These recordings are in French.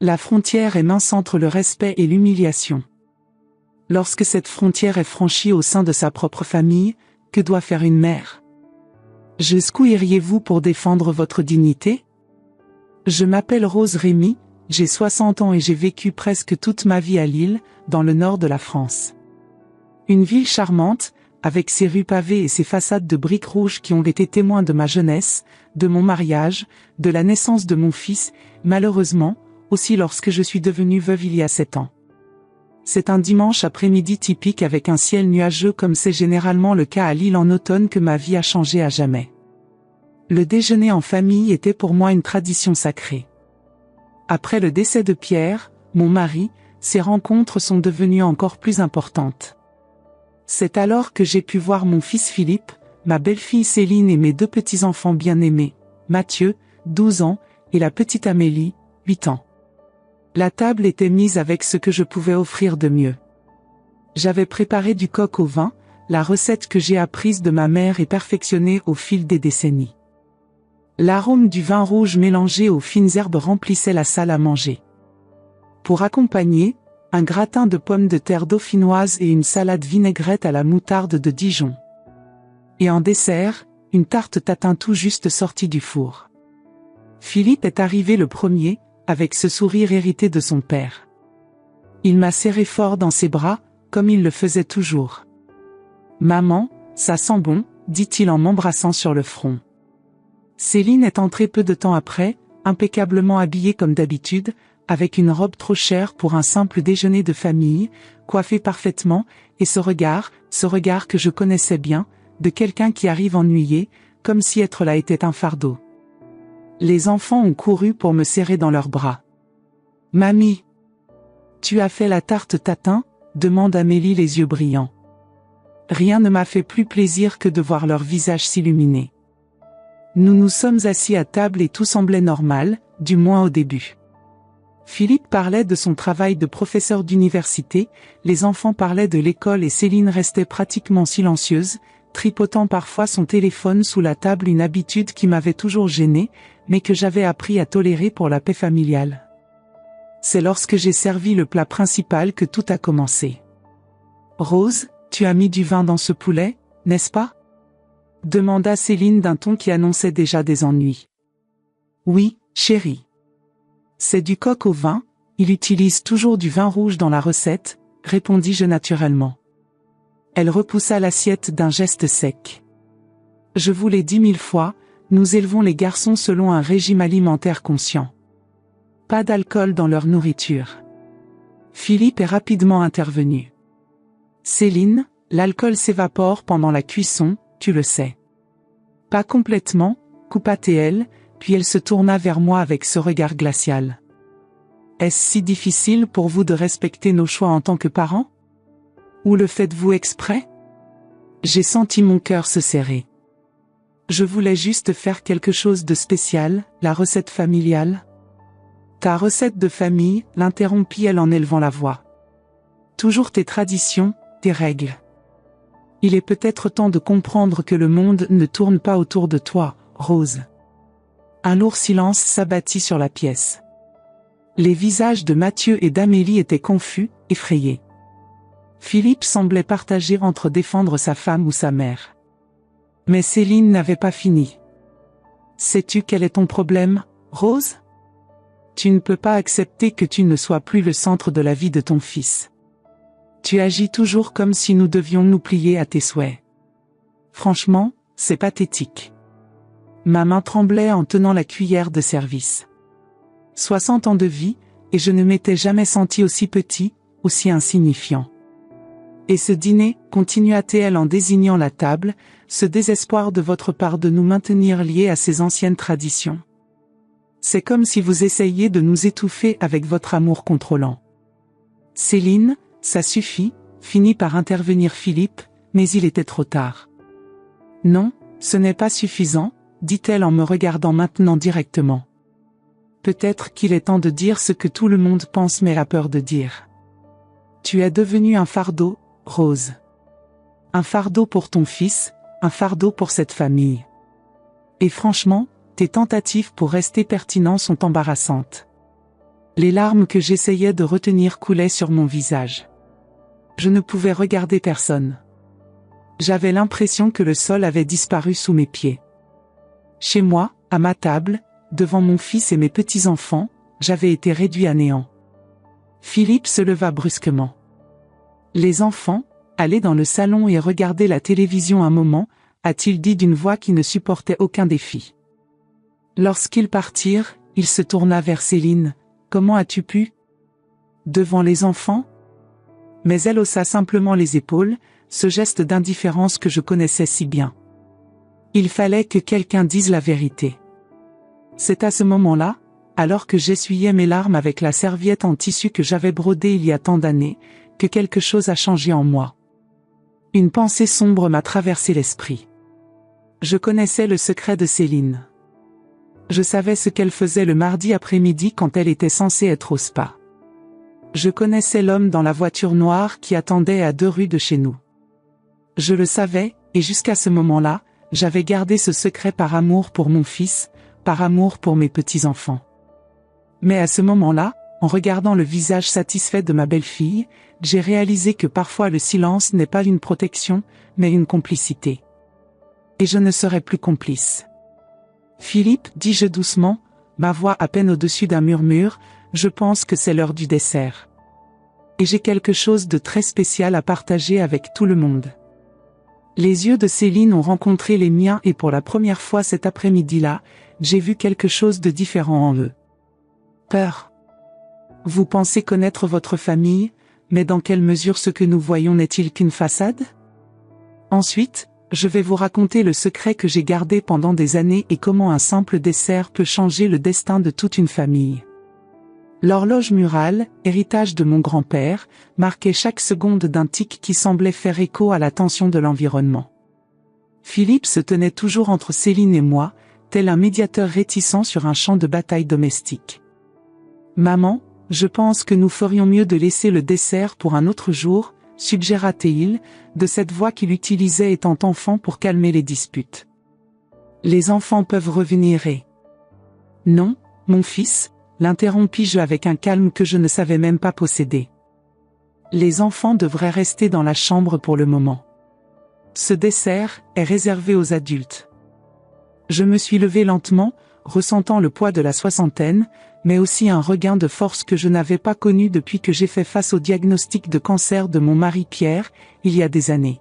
La frontière est mince entre le respect et l'humiliation. Lorsque cette frontière est franchie au sein de sa propre famille, que doit faire une mère? Jusqu'où iriez-vous pour défendre votre dignité? Je m'appelle Rose Rémy, j'ai 60 ans et j'ai vécu presque toute ma vie à Lille, dans le nord de la France. Une ville charmante, avec ses rues pavées et ses façades de briques rouges qui ont été témoins de ma jeunesse, de mon mariage, de la naissance de mon fils, malheureusement, aussi lorsque je suis devenue veuve il y a 7 ans. C'est un dimanche après-midi typique avec un ciel nuageux comme c'est généralement le cas à Lille en automne que ma vie a changé à jamais. Le déjeuner en famille était pour moi une tradition sacrée. Après le décès de Pierre, mon mari, ces rencontres sont devenues encore plus importantes. C'est alors que j'ai pu voir mon fils Philippe, ma belle-fille Céline et mes 2 petits-enfants bien-aimés, Mathieu, 12 ans, et la petite Amélie, 8 ans. La table était mise avec ce que je pouvais offrir de mieux. J'avais préparé du coq au vin, la recette que j'ai apprise de ma mère et perfectionnée au fil des décennies. L'arôme du vin rouge mélangé aux fines herbes remplissait la salle à manger. Pour accompagner, un gratin de pommes de terre dauphinoise et une salade vinaigrette à la moutarde de Dijon. Et en dessert, une tarte tatin tout juste sortie du four. Philippe est arrivé le premier, avec ce sourire hérité de son père. Il m'a serré fort dans ses bras, comme il le faisait toujours. « Maman, ça sent bon », dit-il en m'embrassant sur le front. Céline est entrée peu de temps après, impeccablement habillée comme d'habitude, avec une robe trop chère pour un simple déjeuner de famille, coiffée parfaitement, et ce regard que je connaissais bien, de quelqu'un qui arrive ennuyé, comme si être là était un fardeau. Les enfants ont couru pour me serrer dans leurs bras. « Mamie, tu as fait la tarte tatin ?» demande Amélie les yeux brillants. Rien ne m'a fait plus plaisir que de voir leurs visages s'illuminer. Nous nous sommes assis à table et tout semblait normal, du moins au début. Philippe parlait de son travail de professeur d'université, les enfants parlaient de l'école et Céline restait pratiquement silencieuse, tripotant parfois son téléphone sous la table, une habitude qui m'avait toujours gênée, mais que j'avais appris à tolérer pour la paix familiale. C'est lorsque j'ai servi le plat principal que tout a commencé. « Rose, tu as mis du vin dans ce poulet, n'est-ce pas ?» demanda Céline d'un ton qui annonçait déjà des ennuis. « Oui, chérie. C'est du coq au vin, il utilise toujours du vin rouge dans la recette, » répondis-je naturellement. Elle repoussa l'assiette d'un geste sec. « Je vous l'ai dit 1000 fois, nous élevons les garçons selon un régime alimentaire conscient. Pas d'alcool dans leur nourriture. » Philippe est rapidement intervenu. « Céline, l'alcool s'évapore pendant la cuisson, tu le sais. » « Pas complètement, » coupa-t-elle, puis elle se tourna vers moi avec ce regard glacial. « Est-ce si difficile pour vous de respecter nos choix en tant que parents? Ou le faites-vous exprès? » J'ai senti mon cœur se serrer. Je voulais juste faire quelque chose de spécial, la recette familiale. « Ta recette de famille, » l'interrompit-elle en élevant la voix. « Toujours tes traditions, tes règles. Il est peut-être temps de comprendre que le monde ne tourne pas autour de toi, Rose. » Un lourd silence s'abattit sur la pièce. Les visages de Mathieu et d'Amélie étaient confus, effrayés. Philippe semblait partager entre défendre sa femme ou sa mère. Mais Céline n'avait pas fini. « Sais-tu quel est ton problème, Rose? Tu ne peux pas accepter que tu ne sois plus le centre de la vie de ton fils. Tu agis toujours comme si nous devions nous plier à tes souhaits. Franchement, c'est pathétique. » Ma main tremblait en tenant la cuillère de service. 60 ans de vie, et je ne m'étais jamais senti aussi petit, aussi insignifiant. Et ce dîner, continua-t-elle en désignant la table, ce désespoir de votre part de nous maintenir liés à ces anciennes traditions. C'est comme si vous essayiez de nous étouffer avec votre amour contrôlant. Céline, ça suffit, finit par intervenir Philippe, mais il était trop tard. Non, ce n'est pas suffisant, dit-elle en me regardant maintenant directement. Peut-être qu'il est temps de dire ce que tout le monde pense mais a peur de dire. Tu es devenu un fardeau, Rose. Un fardeau pour ton fils, un fardeau pour cette famille. Et franchement, tes tentatives pour rester pertinent sont embarrassantes. Les larmes que j'essayais de retenir coulaient sur mon visage. Je ne pouvais regarder personne. J'avais l'impression que le sol avait disparu sous mes pieds. Chez moi, à ma table, devant mon fils et mes petits-enfants, j'avais été réduit à néant. Philippe se leva brusquement. Les enfants, allez dans le salon et regardez la télévision un moment, a-t-il dit d'une voix qui ne supportait aucun défi. Lorsqu'ils partirent, il se tourna vers Céline. Comment as-tu pu? Devant les enfants? Mais elle haussa simplement les épaules, ce geste d'indifférence que je connaissais si bien. Il fallait que quelqu'un dise la vérité. C'est à ce moment-là, alors que j'essuyais mes larmes avec la serviette en tissu que j'avais brodée il y a tant d'années, que quelque chose a changé en moi. Une pensée sombre m'a traversé l'esprit. Je connaissais le secret de Céline. Je savais ce qu'elle faisait le mardi après-midi quand elle était censée être au spa. Je connaissais l'homme dans la voiture noire qui attendait à 2 rues de chez nous. Je le savais, et jusqu'à ce moment-là, j'avais gardé ce secret par amour pour mon fils, par amour pour mes petits-enfants. Mais à ce moment-là, en regardant le visage satisfait de ma belle-fille, j'ai réalisé que parfois le silence n'est pas une protection, mais une complicité. Et je ne serai plus complice. Philippe, dis-je doucement, ma voix à peine au-dessus d'un murmure, je pense que c'est l'heure du dessert. Et j'ai quelque chose de très spécial à partager avec tout le monde. Les yeux de Céline ont rencontré les miens et pour la première fois cet après-midi-là, j'ai vu quelque chose de différent en eux. Peur. Vous pensez connaître votre famille, mais dans quelle mesure ce que nous voyons n'est-il qu'une façade? Ensuite, je vais vous raconter le secret que j'ai gardé pendant des années et comment un simple dessert peut changer le destin de toute une famille. L'horloge murale, héritage de mon grand-père, marquait chaque seconde d'un tic qui semblait faire écho à la tension de l'environnement. Philippe se tenait toujours entre Céline et moi, tel un médiateur réticent sur un champ de bataille domestique. Maman, je pense que nous ferions mieux de laisser le dessert pour un autre jour, suggéra-t-il, de cette voix qu'il utilisait étant enfant pour calmer les disputes. Les enfants peuvent revenir et... Non, mon fils, l'interrompis-je avec un calme que je ne savais même pas posséder. Les enfants devraient rester dans la chambre pour le moment. Ce dessert est réservé aux adultes. Je me suis levé lentement, ressentant le poids de la soixantaine, mais aussi un regain de force que je n'avais pas connu depuis que j'ai fait face au diagnostic de cancer de mon mari Pierre, il y a des années.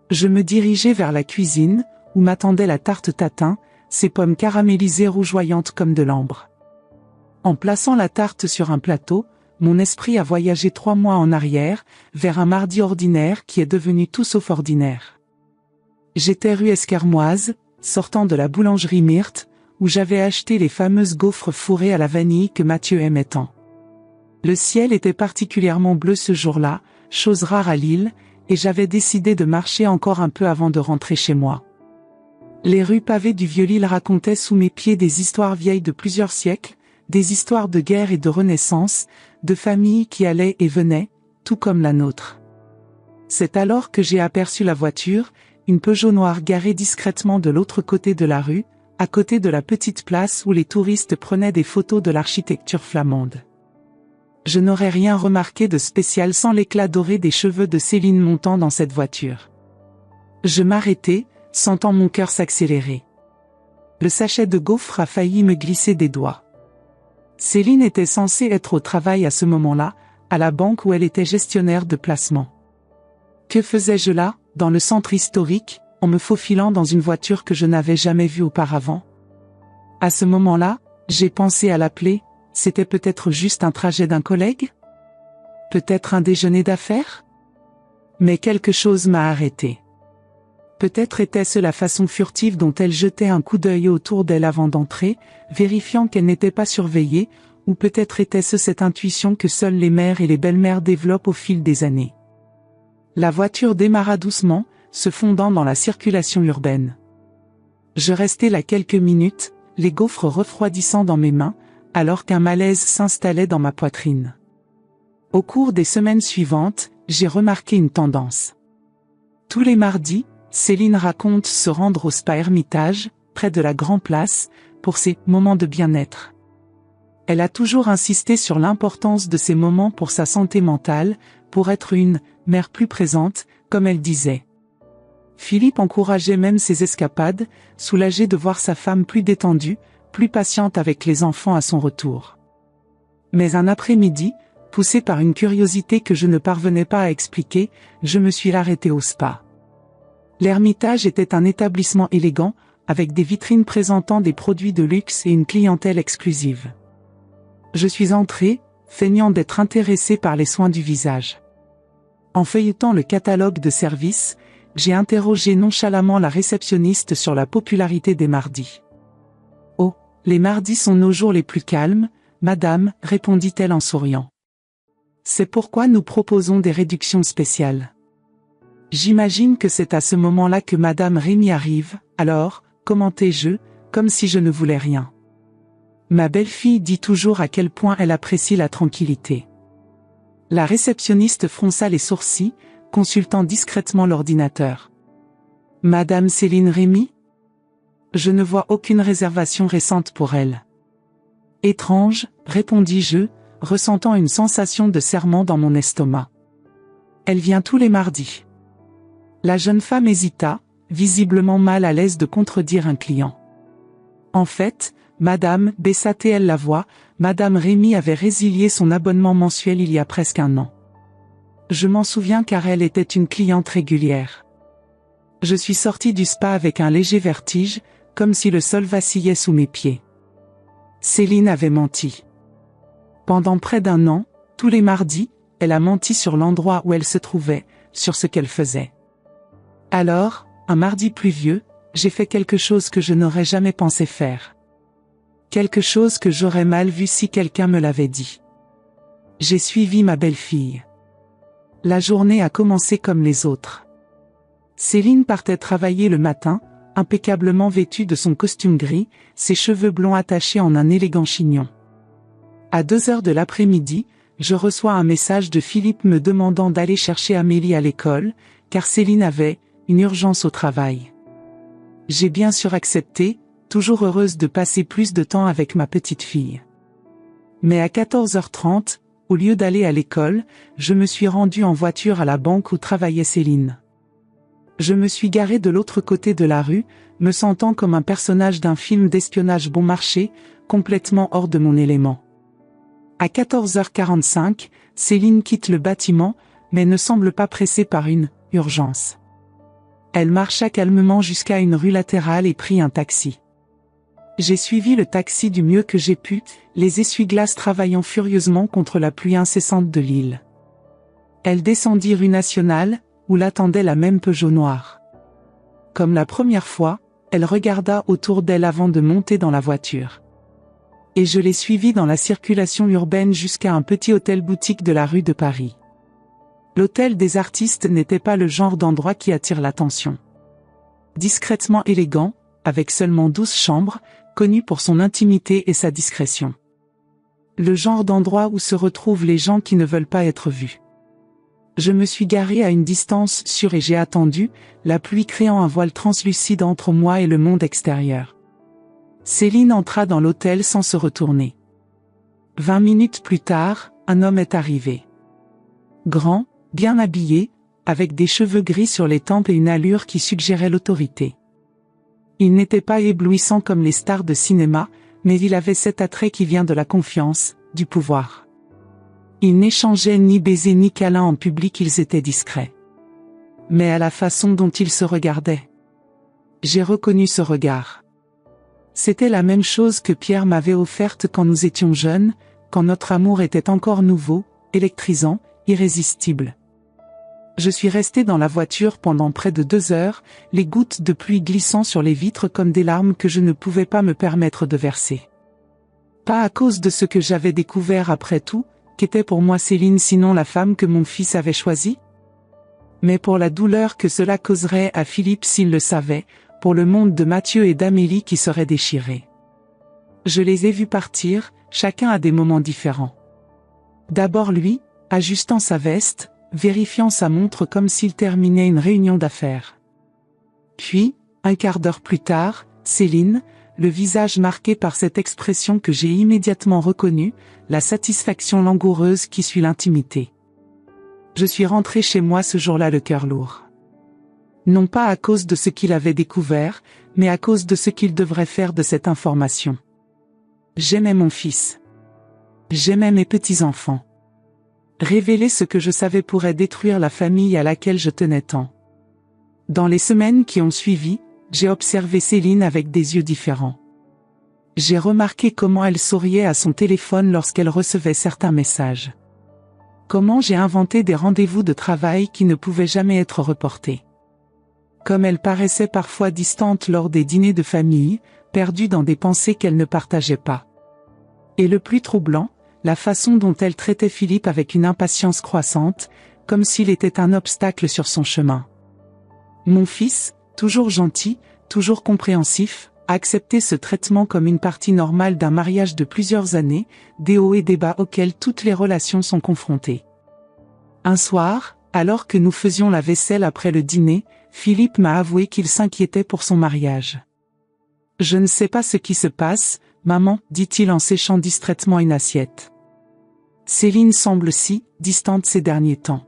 Je me dirigeais vers la cuisine, où m'attendait la tarte tatin, ses pommes caramélisées rougeoyantes comme de l'ambre. En plaçant la tarte sur un plateau, mon esprit a voyagé 3 mois en arrière, vers un mardi ordinaire qui est devenu tout sauf ordinaire. J'étais rue Esquermoise, sortant de la boulangerie Myrthe, où j'avais acheté les fameuses gaufres fourrées à la vanille que Mathieu aimait tant. Le ciel était particulièrement bleu ce jour-là, chose rare à Lille, et j'avais décidé de marcher encore un peu avant de rentrer chez moi. Les rues pavées du Vieux-Lille racontaient sous mes pieds des histoires vieilles de plusieurs siècles, des histoires de guerre et de renaissance, de familles qui allaient et venaient, tout comme la nôtre. C'est alors que j'ai aperçu la voiture, une Peugeot noire garée discrètement de l'autre côté de la rue, à côté de la petite place où les touristes prenaient des photos de l'architecture flamande. Je n'aurais rien remarqué de spécial sans l'éclat doré des cheveux de Céline montant dans cette voiture. Je m'arrêtai, sentant mon cœur s'accélérer. Le sachet de gaufres a failli me glisser des doigts. Céline était censée être au travail à ce moment-là, à la banque où elle était gestionnaire de placement. Que faisais-je là, dans le centre historique, en me faufilant dans une voiture que je n'avais jamais vue auparavant? À ce moment-là, j'ai pensé à l'appeler, c'était peut-être juste un trajet d'un collègue? Peut-être un déjeuner d'affaires? Mais quelque chose m'a arrêté. Peut-être était-ce la façon furtive dont elle jetait un coup d'œil autour d'elle avant d'entrer, vérifiant qu'elle n'était pas surveillée, ou peut-être était-ce cette intuition que seules les mères et les belles-mères développent au fil des années. La voiture démarra doucement, se fondant dans la circulation urbaine. Je restai là quelques minutes, les gaufres refroidissant dans mes mains, alors qu'un malaise s'installait dans ma poitrine. Au cours des semaines suivantes, j'ai remarqué une tendance. Tous les mardis, Céline raconte se rendre au spa Hermitage, près de la Grand Place, pour ses moments de bien-être. Elle a toujours insisté sur l'importance de ces moments pour sa santé mentale, pour être une mère plus présente, comme elle disait. Philippe encourageait même ses escapades, soulagé de voir sa femme plus détendue, plus patiente avec les enfants à son retour. Mais un après-midi, poussé par une curiosité que je ne parvenais pas à expliquer, je me suis arrêté au spa. L'Ermitage était un établissement élégant, avec des vitrines présentant des produits de luxe et une clientèle exclusive. Je suis entré, feignant d'être intéressé par les soins du visage. En feuilletant le catalogue de services, j'ai interrogé nonchalamment la réceptionniste sur la popularité des mardis. « Oh, les mardis sont nos jours les plus calmes, madame, répondit-elle en souriant. C'est pourquoi nous proposons des réductions spéciales. J'imagine que c'est à ce moment-là que madame Rémy arrive, alors, commentai-je, comme si je ne voulais rien. Ma belle-fille dit toujours à quel point elle apprécie la tranquillité. La réceptionniste fronça les sourcils, consultant discrètement l'ordinateur. Madame Céline Rémy? Je ne vois aucune réservation récente pour elle. Étrange, répondis-je, ressentant une sensation de serrement dans mon estomac. Elle vient tous les mardis. La jeune femme hésita, visiblement mal à l'aise de contredire un client. En fait, madame, baissa-t-elle la voix, madame Rémy avait résilié son abonnement mensuel il y a presque un an. Je m'en souviens car elle était une cliente régulière. Je suis sorti du spa avec un léger vertige, comme si le sol vacillait sous mes pieds. Céline avait menti. Pendant près d'un an, tous les mardis, elle a menti sur l'endroit où elle se trouvait, sur ce qu'elle faisait. Alors, un mardi pluvieux, j'ai fait quelque chose que je n'aurais jamais pensé faire. Quelque chose que j'aurais mal vu si quelqu'un me l'avait dit. J'ai suivi ma belle-fille. La journée a commencé comme les autres. Céline partait travailler le matin, impeccablement vêtue de son costume gris, ses cheveux blonds attachés en un élégant chignon. À 2h de l'après-midi, je reçois un message de Philippe me demandant d'aller chercher Amélie à l'école, car Céline avait une urgence au travail. J'ai bien sûr accepté, toujours heureuse de passer plus de temps avec ma petite fille. Mais à 14h30, au lieu d'aller à l'école, je me suis rendue en voiture à la banque où travaillait Céline. Je me suis garée de l'autre côté de la rue, me sentant comme un personnage d'un film d'espionnage bon marché, complètement hors de mon élément. À 14h45, Céline quitte le bâtiment, mais ne semble pas pressée par une urgence. Elle marcha calmement jusqu'à une rue latérale et prit un taxi. J'ai suivi le taxi du mieux que j'ai pu, les essuie-glaces travaillant furieusement contre la pluie incessante de l'île. Elle descendit rue Nationale, où l'attendait la même Peugeot noire. Comme la première fois, elle regarda autour d'elle avant de monter dans la voiture. Et je l'ai suivie dans la circulation urbaine jusqu'à un petit hôtel-boutique de la rue de Paris. L'hôtel des artistes n'était pas le genre d'endroit qui attire l'attention. Discrètement élégant, avec seulement 12 chambres, connu pour son intimité et sa discrétion. Le genre d'endroit où se retrouvent les gens qui ne veulent pas être vus. Je me suis garé à une distance sûre et j'ai attendu, la pluie créant un voile translucide entre moi et le monde extérieur. Céline entra dans l'hôtel sans se retourner. 20 minutes plus tard, un homme est arrivé. Grand, bien habillé, avec des cheveux gris sur les tempes et une allure qui suggérait l'autorité. Il n'était pas éblouissant comme les stars de cinéma, mais il avait cet attrait qui vient de la confiance, du pouvoir. Ils n'échangeaient ni baisers ni câlins en public, ils étaient discrets. Mais à la façon dont ils se regardaient. J'ai reconnu ce regard. C'était la même chose que Pierre m'avait offerte quand nous étions jeunes, quand notre amour était encore nouveau, électrisant, irrésistible. Je suis resté dans la voiture pendant près de 2 heures, les gouttes de pluie glissant sur les vitres comme des larmes que je ne pouvais pas me permettre de verser. Pas à cause de ce que j'avais découvert après tout, qu'était pour moi Céline sinon la femme que mon fils avait choisie? Mais pour la douleur que cela causerait à Philippe s'il le savait, pour le monde de Mathieu et d'Amélie qui serait déchiré. Je les ai vus partir, chacun à des moments différents. D'abord lui, ajustant sa veste, vérifiant sa montre comme s'il terminait une réunion d'affaires. Puis, un quart d'heure plus tard, Céline, le visage marqué par cette expression que j'ai immédiatement reconnue, la satisfaction langoureuse qui suit l'intimité. Je suis rentré chez moi ce jour-là le cœur lourd. Non pas à cause de ce qu'il avait découvert, mais à cause de ce qu'il devrait faire de cette information. J'aimais mon fils. J'aimais mes petits-enfants. Révéler ce que je savais pourrait détruire la famille à laquelle je tenais tant. Dans les semaines qui ont suivi, j'ai observé Céline avec des yeux différents. J'ai remarqué comment elle souriait à son téléphone lorsqu'elle recevait certains messages. Comment j'ai inventé des rendez-vous de travail qui ne pouvaient jamais être reportés. Comme elle paraissait parfois distante lors des dîners de famille, perdue dans des pensées qu'elle ne partageait pas. Et le plus troublant, la façon dont elle traitait Philippe avec une impatience croissante, comme s'il était un obstacle sur son chemin. Mon fils, toujours gentil, toujours compréhensif, a accepté ce traitement comme une partie normale d'un mariage de plusieurs années, des hauts et des bas auxquels toutes les relations sont confrontées. Un soir, alors que nous faisions la vaisselle après le dîner, Philippe m'a avoué qu'il s'inquiétait pour son mariage. « Je ne sais pas ce qui se passe, maman, dit-il en séchant distraitement une assiette. Céline semble si distante ces derniers temps.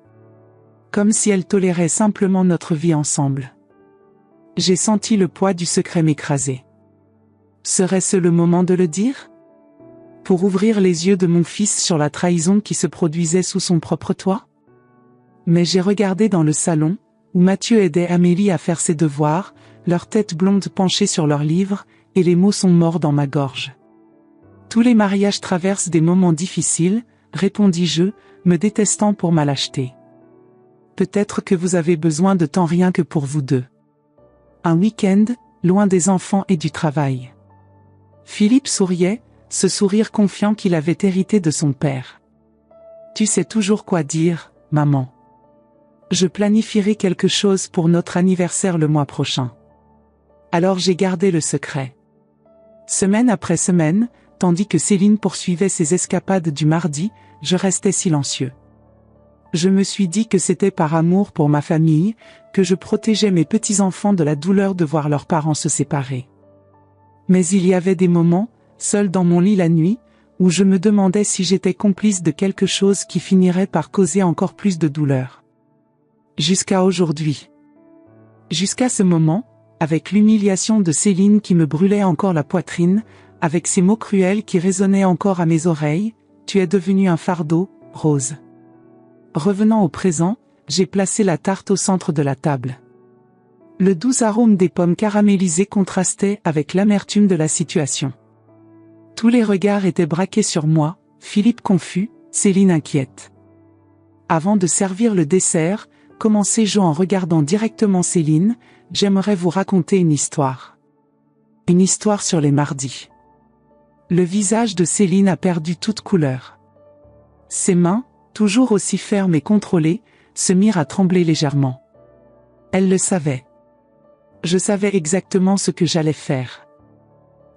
Comme si elle tolérait simplement notre vie ensemble. J'ai senti le poids du secret m'écraser. Serait-ce le moment de le dire? Pour ouvrir les yeux de mon fils sur la trahison qui se produisait sous son propre toit? Mais j'ai regardé dans le salon, où Mathieu aidait Amélie à faire ses devoirs, leurs têtes blondes penchées sur leurs livres, et les mots sont morts dans ma gorge. Tous les mariages traversent des moments difficiles, répondis-je, me détestant pour ma lâcheté. Peut-être que vous avez besoin de temps rien que pour vous deux. Un week-end, loin des enfants et du travail. Philippe souriait, ce sourire confiant qu'il avait hérité de son père. Tu sais toujours quoi dire, maman. Je planifierai quelque chose pour notre anniversaire le mois prochain. Alors j'ai gardé le secret. Semaine après semaine, tandis que Céline poursuivait ses escapades du mardi, je restais silencieux. Je me suis dit que c'était par amour pour ma famille, que je protégeais mes petits-enfants de la douleur de voir leurs parents se séparer. Mais il y avait des moments, seul dans mon lit la nuit, où je me demandais si j'étais complice de quelque chose qui finirait par causer encore plus de douleur. Jusqu'à aujourd'hui. Jusqu'à ce moment, avec l'humiliation de Céline qui me brûlait encore la poitrine, avec ces mots cruels qui résonnaient encore à mes oreilles, tu es devenu un fardeau, Rose. Revenant au présent, j'ai placé la tarte au centre de la table. Le doux arôme des pommes caramélisées contrastait avec l'amertume de la situation. Tous les regards étaient braqués sur moi, Philippe confus, Céline inquiète. Avant de servir le dessert, commençai-je en regardant directement Céline, j'aimerais vous raconter une histoire. Une histoire sur les mardis. Le visage de Céline a perdu toute couleur. Ses mains, toujours aussi fermes et contrôlées, se mirent à trembler légèrement. Elle le savait. Je savais exactement ce que j'allais faire.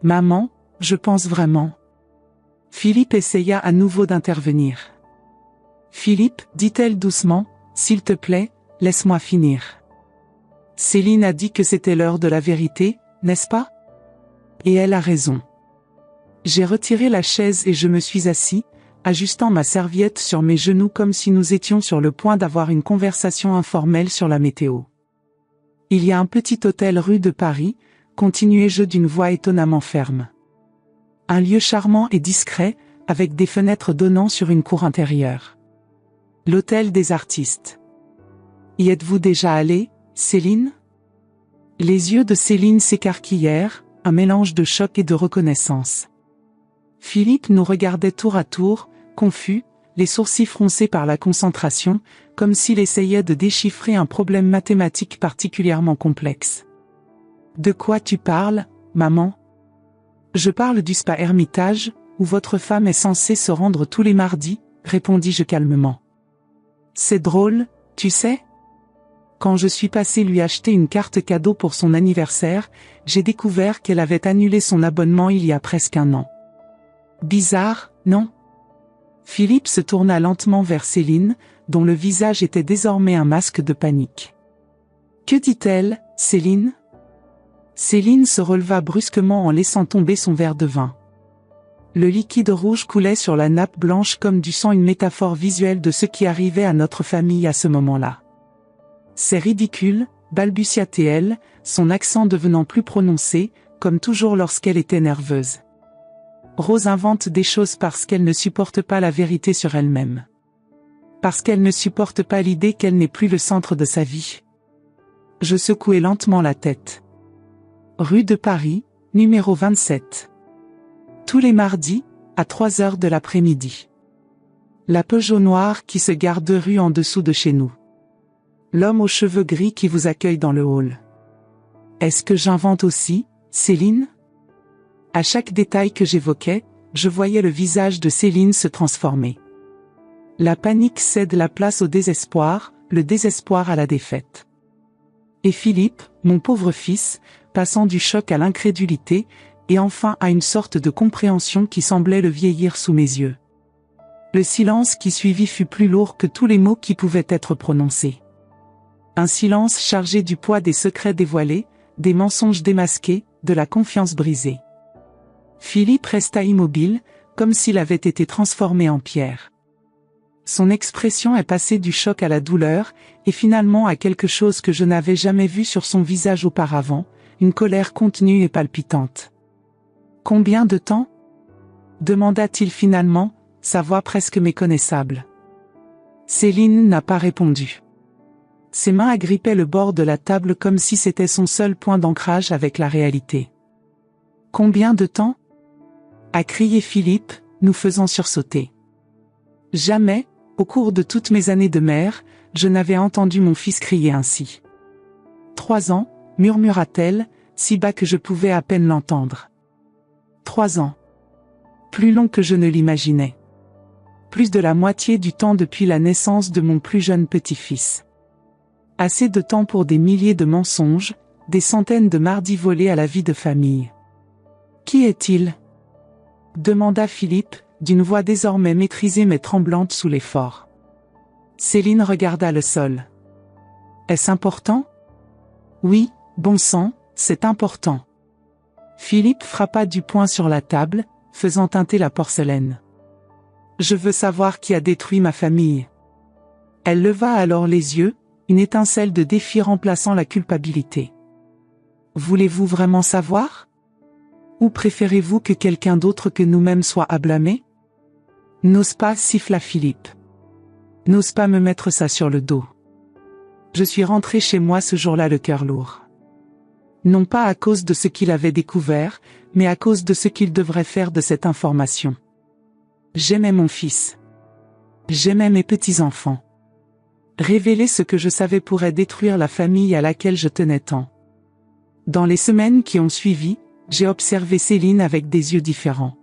Maman, je pense vraiment. Philippe essaya à nouveau d'intervenir. Philippe, dit-elle doucement, s'il te plaît, laisse-moi finir. Céline a dit que c'était l'heure de la vérité, n'est-ce pas? Et elle a raison. J'ai retiré la chaise et je me suis assis, ajustant ma serviette sur mes genoux comme si nous étions sur le point d'avoir une conversation informelle sur la météo. Il y a un petit hôtel rue de Paris, continuai-je d'une voix étonnamment ferme. Un lieu charmant et discret, avec des fenêtres donnant sur une cour intérieure. L'hôtel des artistes. Y êtes-vous déjà allé, Céline? Les yeux de Céline s'écarquillèrent, un mélange de choc et de reconnaissance. Philippe nous regardait tour à tour, confus, les sourcils froncés par la concentration, comme s'il essayait de déchiffrer un problème mathématique particulièrement complexe. De quoi tu parles, maman? Je parle du Spa Hermitage, où votre femme est censée se rendre tous les mardis, répondis-je calmement. C'est drôle, tu sais? Quand je suis passé lui acheter une carte cadeau pour son anniversaire, j'ai découvert qu'elle avait annulé son abonnement il y a presque un an. Bizarre, non? Philippe se tourna lentement vers Céline, dont le visage était désormais un masque de panique. Que dit-elle, Céline? Céline se releva brusquement en laissant tomber son verre de vin. Le liquide rouge coulait sur la nappe blanche comme du sang, une métaphore visuelle de ce qui arrivait à notre famille à ce moment-là. C'est ridicule, balbutia-t-elle, son accent devenant plus prononcé, comme toujours lorsqu'elle était nerveuse. Rose invente des choses parce qu'elle ne supporte pas la vérité sur elle-même. Parce qu'elle ne supporte pas l'idée qu'elle n'est plus le centre de sa vie. Je secouai lentement la tête. Rue de Paris, numéro 27. Tous les mardis, à 3 heures de l'après-midi. La Peugeot noire qui se gare 2 rues en dessous de chez nous. L'homme aux cheveux gris qui vous accueille dans le hall. Est-ce que j'invente aussi, Céline? À chaque détail que j'évoquais, je voyais le visage de Céline se transformer. La panique cède la place au désespoir, le désespoir à la défaite. Et Philippe, mon pauvre fils, passant du choc à l'incrédulité, et enfin à une sorte de compréhension qui semblait le vieillir sous mes yeux. Le silence qui suivit fut plus lourd que tous les mots qui pouvaient être prononcés. Un silence chargé du poids des secrets dévoilés, des mensonges démasqués, de la confiance brisée. Philippe resta immobile, comme s'il avait été transformé en pierre. Son expression est passée du choc à la douleur, et finalement à quelque chose que je n'avais jamais vu sur son visage auparavant, une colère contenue et palpitante. « Combien de temps ?» demanda-t-il finalement, sa voix presque méconnaissable. Céline n'a pas répondu. Ses mains agrippaient le bord de la table comme si c'était son seul point d'ancrage avec la réalité. « Combien de temps ?» a crié Philippe, nous faisant sursauter. Jamais, au cours de toutes mes années de mère, je n'avais entendu mon fils crier ainsi. 3 ans, murmura-t-elle, si bas que je pouvais à peine l'entendre. 3 ans. Plus long que je ne l'imaginais. Plus de la moitié du temps depuis la naissance de mon plus jeune petit-fils. Assez de temps pour des milliers de mensonges, des centaines de mardis volés à la vie de famille. Qui est-il ? demanda Philippe, d'une voix désormais maîtrisée mais tremblante sous l'effort. Céline regarda le sol. Est-ce important ? Oui, bon sang, c'est important. Philippe frappa du poing sur la table, faisant tinter la porcelaine. Je veux savoir qui a détruit ma famille. Elle leva alors les yeux, une étincelle de défi remplaçant la culpabilité. Voulez-vous vraiment savoir ? Ou préférez-vous que quelqu'un d'autre que nous-mêmes soit à blâmer ? N'ose pas, siffla Philippe. N'ose pas me mettre ça sur le dos. Je suis rentré chez moi ce jour-là le cœur lourd. Non pas à cause de ce qu'il avait découvert, mais à cause de ce qu'il devrait faire de cette information. J'aimais mon fils. J'aimais mes petits-enfants. Révéler ce que je savais pourrait détruire la famille à laquelle je tenais tant. Dans les semaines qui ont suivi, j'ai observé Céline avec des yeux différents.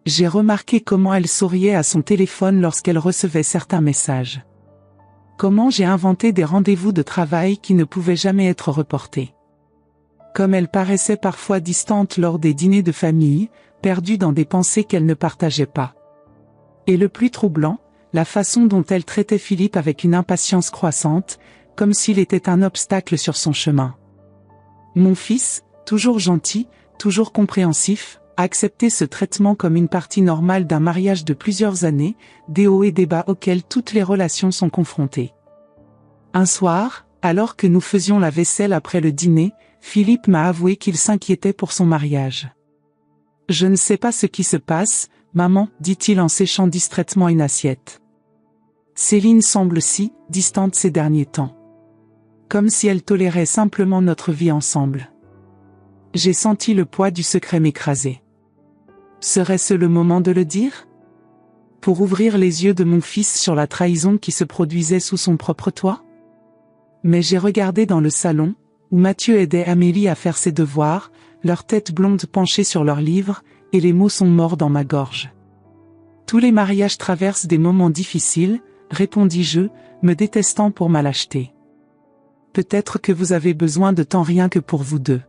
J'ai remarqué comment elle souriait à son téléphone lorsqu'elle recevait certains messages. Comment j'ai inventé des rendez-vous de travail qui ne pouvaient jamais être reportés. Comme elle paraissait parfois distante lors des dîners de famille, perdue dans des pensées qu'elle ne partageait pas. Et le plus troublant, la façon dont elle traitait Philippe avec une impatience croissante, comme s'il était un obstacle sur son chemin. Mon fils, toujours gentil, toujours compréhensif, a accepté ce traitement comme une partie normale d'un mariage de plusieurs années, des hauts et des bas auxquels toutes les relations sont confrontées. Un soir, alors que nous faisions la vaisselle après le dîner, Philippe m'a avoué qu'il s'inquiétait pour son mariage. « Je ne sais pas ce qui se passe, maman, dit-il en séchant distraitement une assiette. Céline semble si distante ces derniers temps. Comme si elle tolérait simplement notre vie ensemble. J'ai senti le poids du secret m'écraser. Serait-ce le moment de le dire ? Pour ouvrir les yeux de mon fils sur la trahison qui se produisait sous son propre toit ? Mais j'ai regardé dans le salon, où Mathieu aidait Amélie à faire ses devoirs, leurs têtes blondes penchées sur leurs livres, et les mots sont morts dans ma gorge. Tous les mariages traversent des moments difficiles, répondis-je, me détestant pour ma lâcheté. Peut-être que vous avez besoin de temps rien que pour vous deux.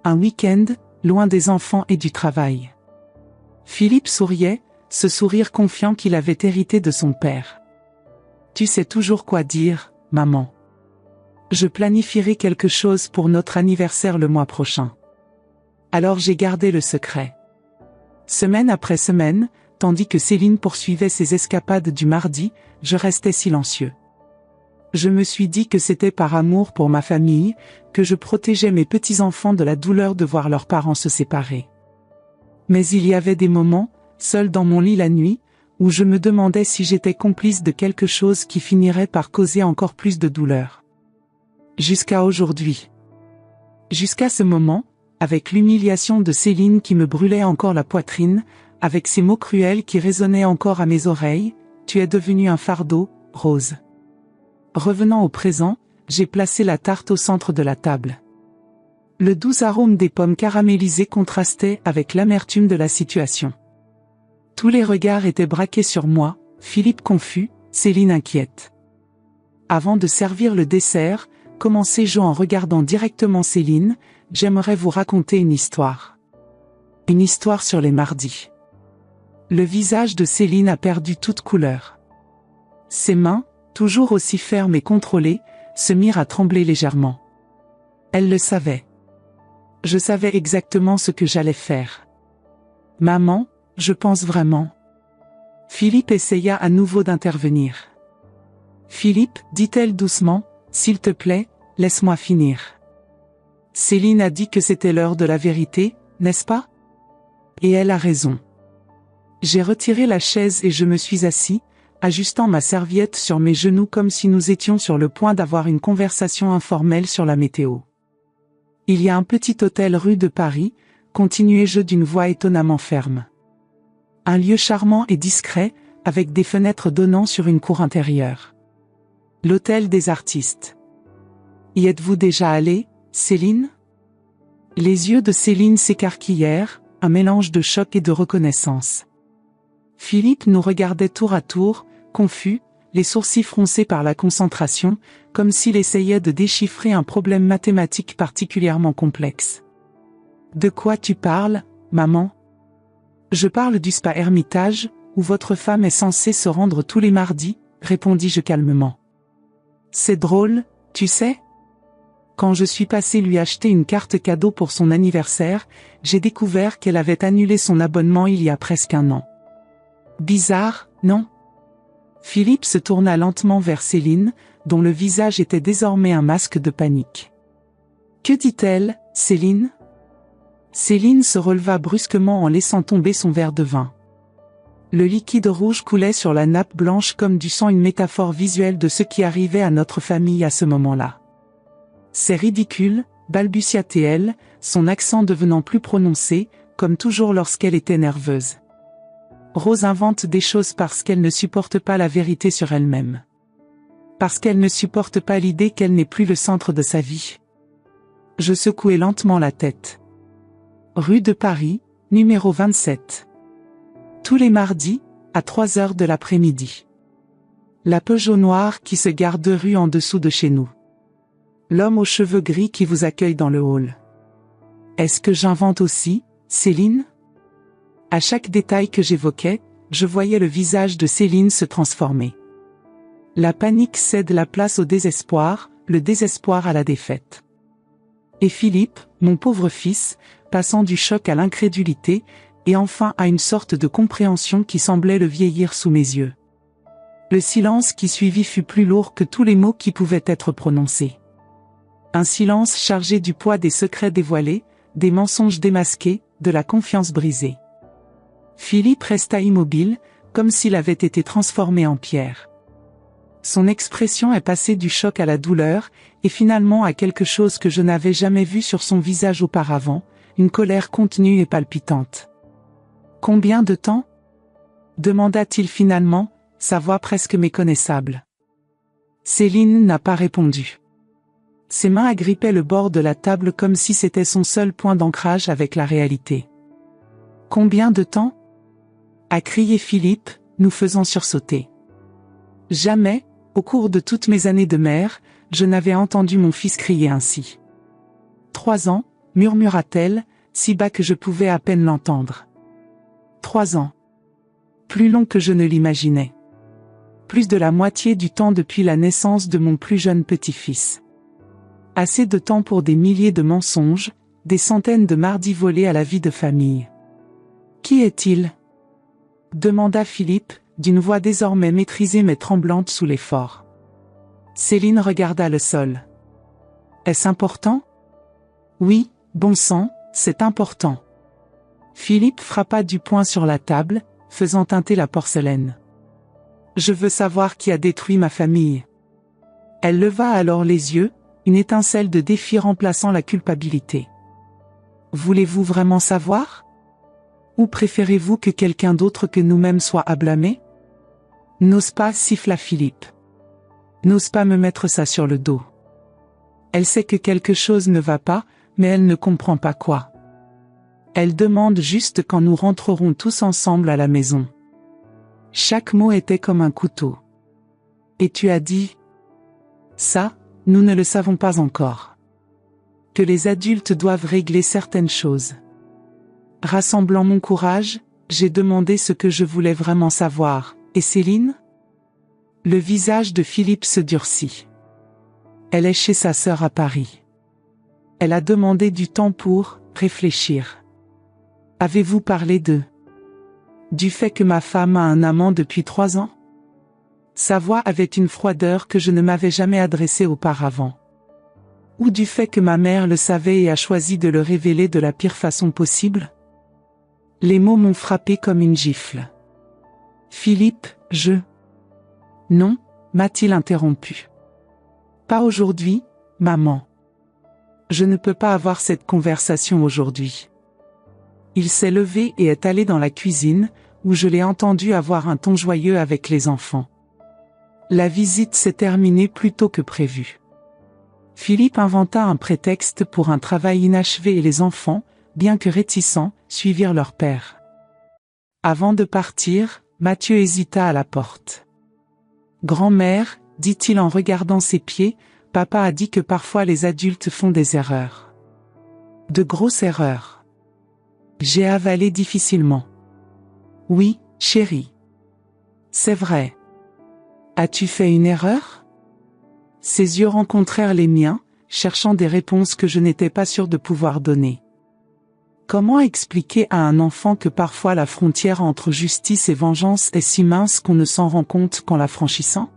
Un week-end, loin des enfants et du travail. Philippe souriait, ce sourire confiant qu'il avait hérité de son père. Tu sais toujours quoi dire, maman. Je planifierai quelque chose pour notre anniversaire le mois prochain. Alors j'ai gardé le secret. Semaine après semaine, tandis que Céline poursuivait ses escapades du mardi, je restais silencieux. Je me suis dit que c'était par amour pour ma famille, que je protégeais mes petits-enfants de la douleur de voir leurs parents se séparer. Mais il y avait des moments, seul dans mon lit la nuit, où je me demandais si j'étais complice de quelque chose qui finirait par causer encore plus de douleur. Jusqu'à aujourd'hui. Jusqu'à ce moment, avec l'humiliation de Céline qui me brûlait encore la poitrine, avec ces mots cruels qui résonnaient encore à mes oreilles, « Tu es devenu un fardeau, Rose ». Revenant au présent, j'ai placé la tarte au centre de la table. Le doux arôme des pommes caramélisées contrastait avec l'amertume de la situation. Tous les regards étaient braqués sur moi, Philippe confus, Céline inquiète. Avant de servir le dessert, commençai-je en regardant directement Céline, j'aimerais vous raconter une histoire. Une histoire sur les mardis. Le visage de Céline a perdu toute couleur. Ses mains, toujours aussi fermes et contrôlées, se mirent à trembler légèrement. Elle le savait. Je savais exactement ce que j'allais faire. Maman, je pense vraiment. Philippe essaya à nouveau d'intervenir. Philippe, dit-elle doucement, s'il te plaît, laisse-moi finir. Céline a dit que c'était l'heure de la vérité, n'est-ce pas? Et elle a raison. J'ai retiré la chaise et je me suis assis, ajustant ma serviette sur mes genoux comme si nous étions sur le point d'avoir une conversation informelle sur la météo. Il y a un petit hôtel rue de Paris, continuai-je d'une voix étonnamment ferme. Un lieu charmant et discret, avec des fenêtres donnant sur une cour intérieure. L'hôtel des artistes. Y êtes-vous déjà allé, Céline? Les yeux de Céline s'écarquillèrent, un mélange de choc et de reconnaissance. Philippe nous regardait tour à tour, confus, les sourcils froncés par la concentration, comme s'il essayait de déchiffrer un problème mathématique particulièrement complexe. « De quoi tu parles, maman ?»« Je parle du Spa Hermitage, où votre femme est censée se rendre tous les mardis, » répondis-je calmement. « C'est drôle, tu sais ? Quand je suis passé lui acheter une carte cadeau pour son anniversaire, j'ai découvert qu'elle avait annulé son abonnement il y a presque un an. Bizarre, non ? » Philippe se tourna lentement vers Céline, dont le visage était désormais un masque de panique. « Que dit-elle, Céline ?» Céline se releva brusquement en laissant tomber son verre de vin. Le liquide rouge coulait sur la nappe blanche comme du sang, une métaphore visuelle de ce qui arrivait à notre famille à ce moment-là. « C'est ridicule, » balbutia-t-elle, son accent devenant plus prononcé, comme toujours lorsqu'elle était nerveuse. Rose invente des choses parce qu'elle ne supporte pas la vérité sur elle-même. Parce qu'elle ne supporte pas l'idée qu'elle n'est plus le centre de sa vie. Je secouai lentement la tête. Rue de Paris, numéro 27. Tous les mardis, à 3 heures de l'après-midi. La Peugeot noire qui se gare 2 rues en dessous de chez nous. L'homme aux cheveux gris qui vous accueille dans le hall. Est-ce que j'invente aussi, Céline ? À chaque détail que j'évoquais, je voyais le visage de Céline se transformer. La panique cède la place au désespoir, le désespoir à la défaite. Et Philippe, mon pauvre fils, passant du choc à l'incrédulité, et enfin à une sorte de compréhension qui semblait le vieillir sous mes yeux. Le silence qui suivit fut plus lourd que tous les mots qui pouvaient être prononcés. Un silence chargé du poids des secrets dévoilés, des mensonges démasqués, de la confiance brisée. Philippe resta immobile, comme s'il avait été transformé en pierre. Son expression est passée du choc à la douleur, et finalement à quelque chose que je n'avais jamais vu sur son visage auparavant, une colère contenue et palpitante. « Combien de temps ?» demanda-t-il finalement, sa voix presque méconnaissable. Céline n'a pas répondu. Ses mains agrippaient le bord de la table comme si c'était son seul point d'ancrage avec la réalité. « Combien de temps ?» a crié Philippe, nous faisant sursauter. Jamais, au cours de toutes mes années de mère, je n'avais entendu mon fils crier ainsi. 3 ans, murmura-t-elle, si bas que je pouvais à peine l'entendre. 3 ans. Plus long que je ne l'imaginais. Plus de la moitié du temps depuis la naissance de mon plus jeune petit-fils. Assez de temps pour des milliers de mensonges, des centaines de mardis volés à la vie de famille. Qui est-il? Demanda Philippe, d'une voix désormais maîtrisée mais tremblante sous l'effort. Céline regarda le sol. Est-ce important? Oui, bon sang, c'est important. Philippe frappa du poing sur la table, faisant tinter la porcelaine. Je veux savoir qui a détruit ma famille. Elle leva alors les yeux, une étincelle de défi remplaçant la culpabilité. Voulez-vous vraiment savoir? Ou préférez-vous que quelqu'un d'autre que nous-mêmes soit à blâmer? N'ose pas, siffla Philippe. N'ose pas me mettre ça sur le dos. Elle sait que quelque chose ne va pas, mais elle ne comprend pas quoi. Elle demande juste quand nous rentrerons tous ensemble à la maison. Chaque mot était comme un couteau. Et tu as dit? Ça, nous ne le savons pas encore. Que les adultes doivent régler certaines choses. Rassemblant mon courage, j'ai demandé ce que je voulais vraiment savoir. Et Céline? Le visage de Philippe se durcit. Elle est chez sa sœur à Paris. Elle a demandé du temps pour réfléchir. Avez-vous parlé du fait que ma femme a un amant depuis 3 ans? Sa voix avait une froideur que je ne m'avais jamais adressée auparavant. Ou du fait que ma mère le savait et a choisi de le révéler de la pire façon possible? Les mots m'ont frappé comme une gifle. Philippe, Non, m'a-t-il interrompu. Pas aujourd'hui, maman. Je ne peux pas avoir cette conversation aujourd'hui. Il s'est levé et est allé dans la cuisine, où je l'ai entendu avoir un ton joyeux avec les enfants. La visite s'est terminée plus tôt que prévu. Philippe inventa un prétexte pour un travail inachevé et les enfants, bien que réticents, suivirent leur père. Avant de partir, Mathieu hésita à la porte. « Grand-mère, dit-il en regardant ses pieds, papa a dit que parfois les adultes font des erreurs. De grosses erreurs. » J'ai avalé difficilement. « Oui, chérie. C'est vrai. As-tu fait une erreur ?» Ses yeux rencontrèrent les miens, cherchant des réponses que je n'étais pas sûre de pouvoir donner. Comment expliquer à un enfant que parfois la frontière entre justice et vengeance est si mince qu'on ne s'en rend compte qu'en la franchissant?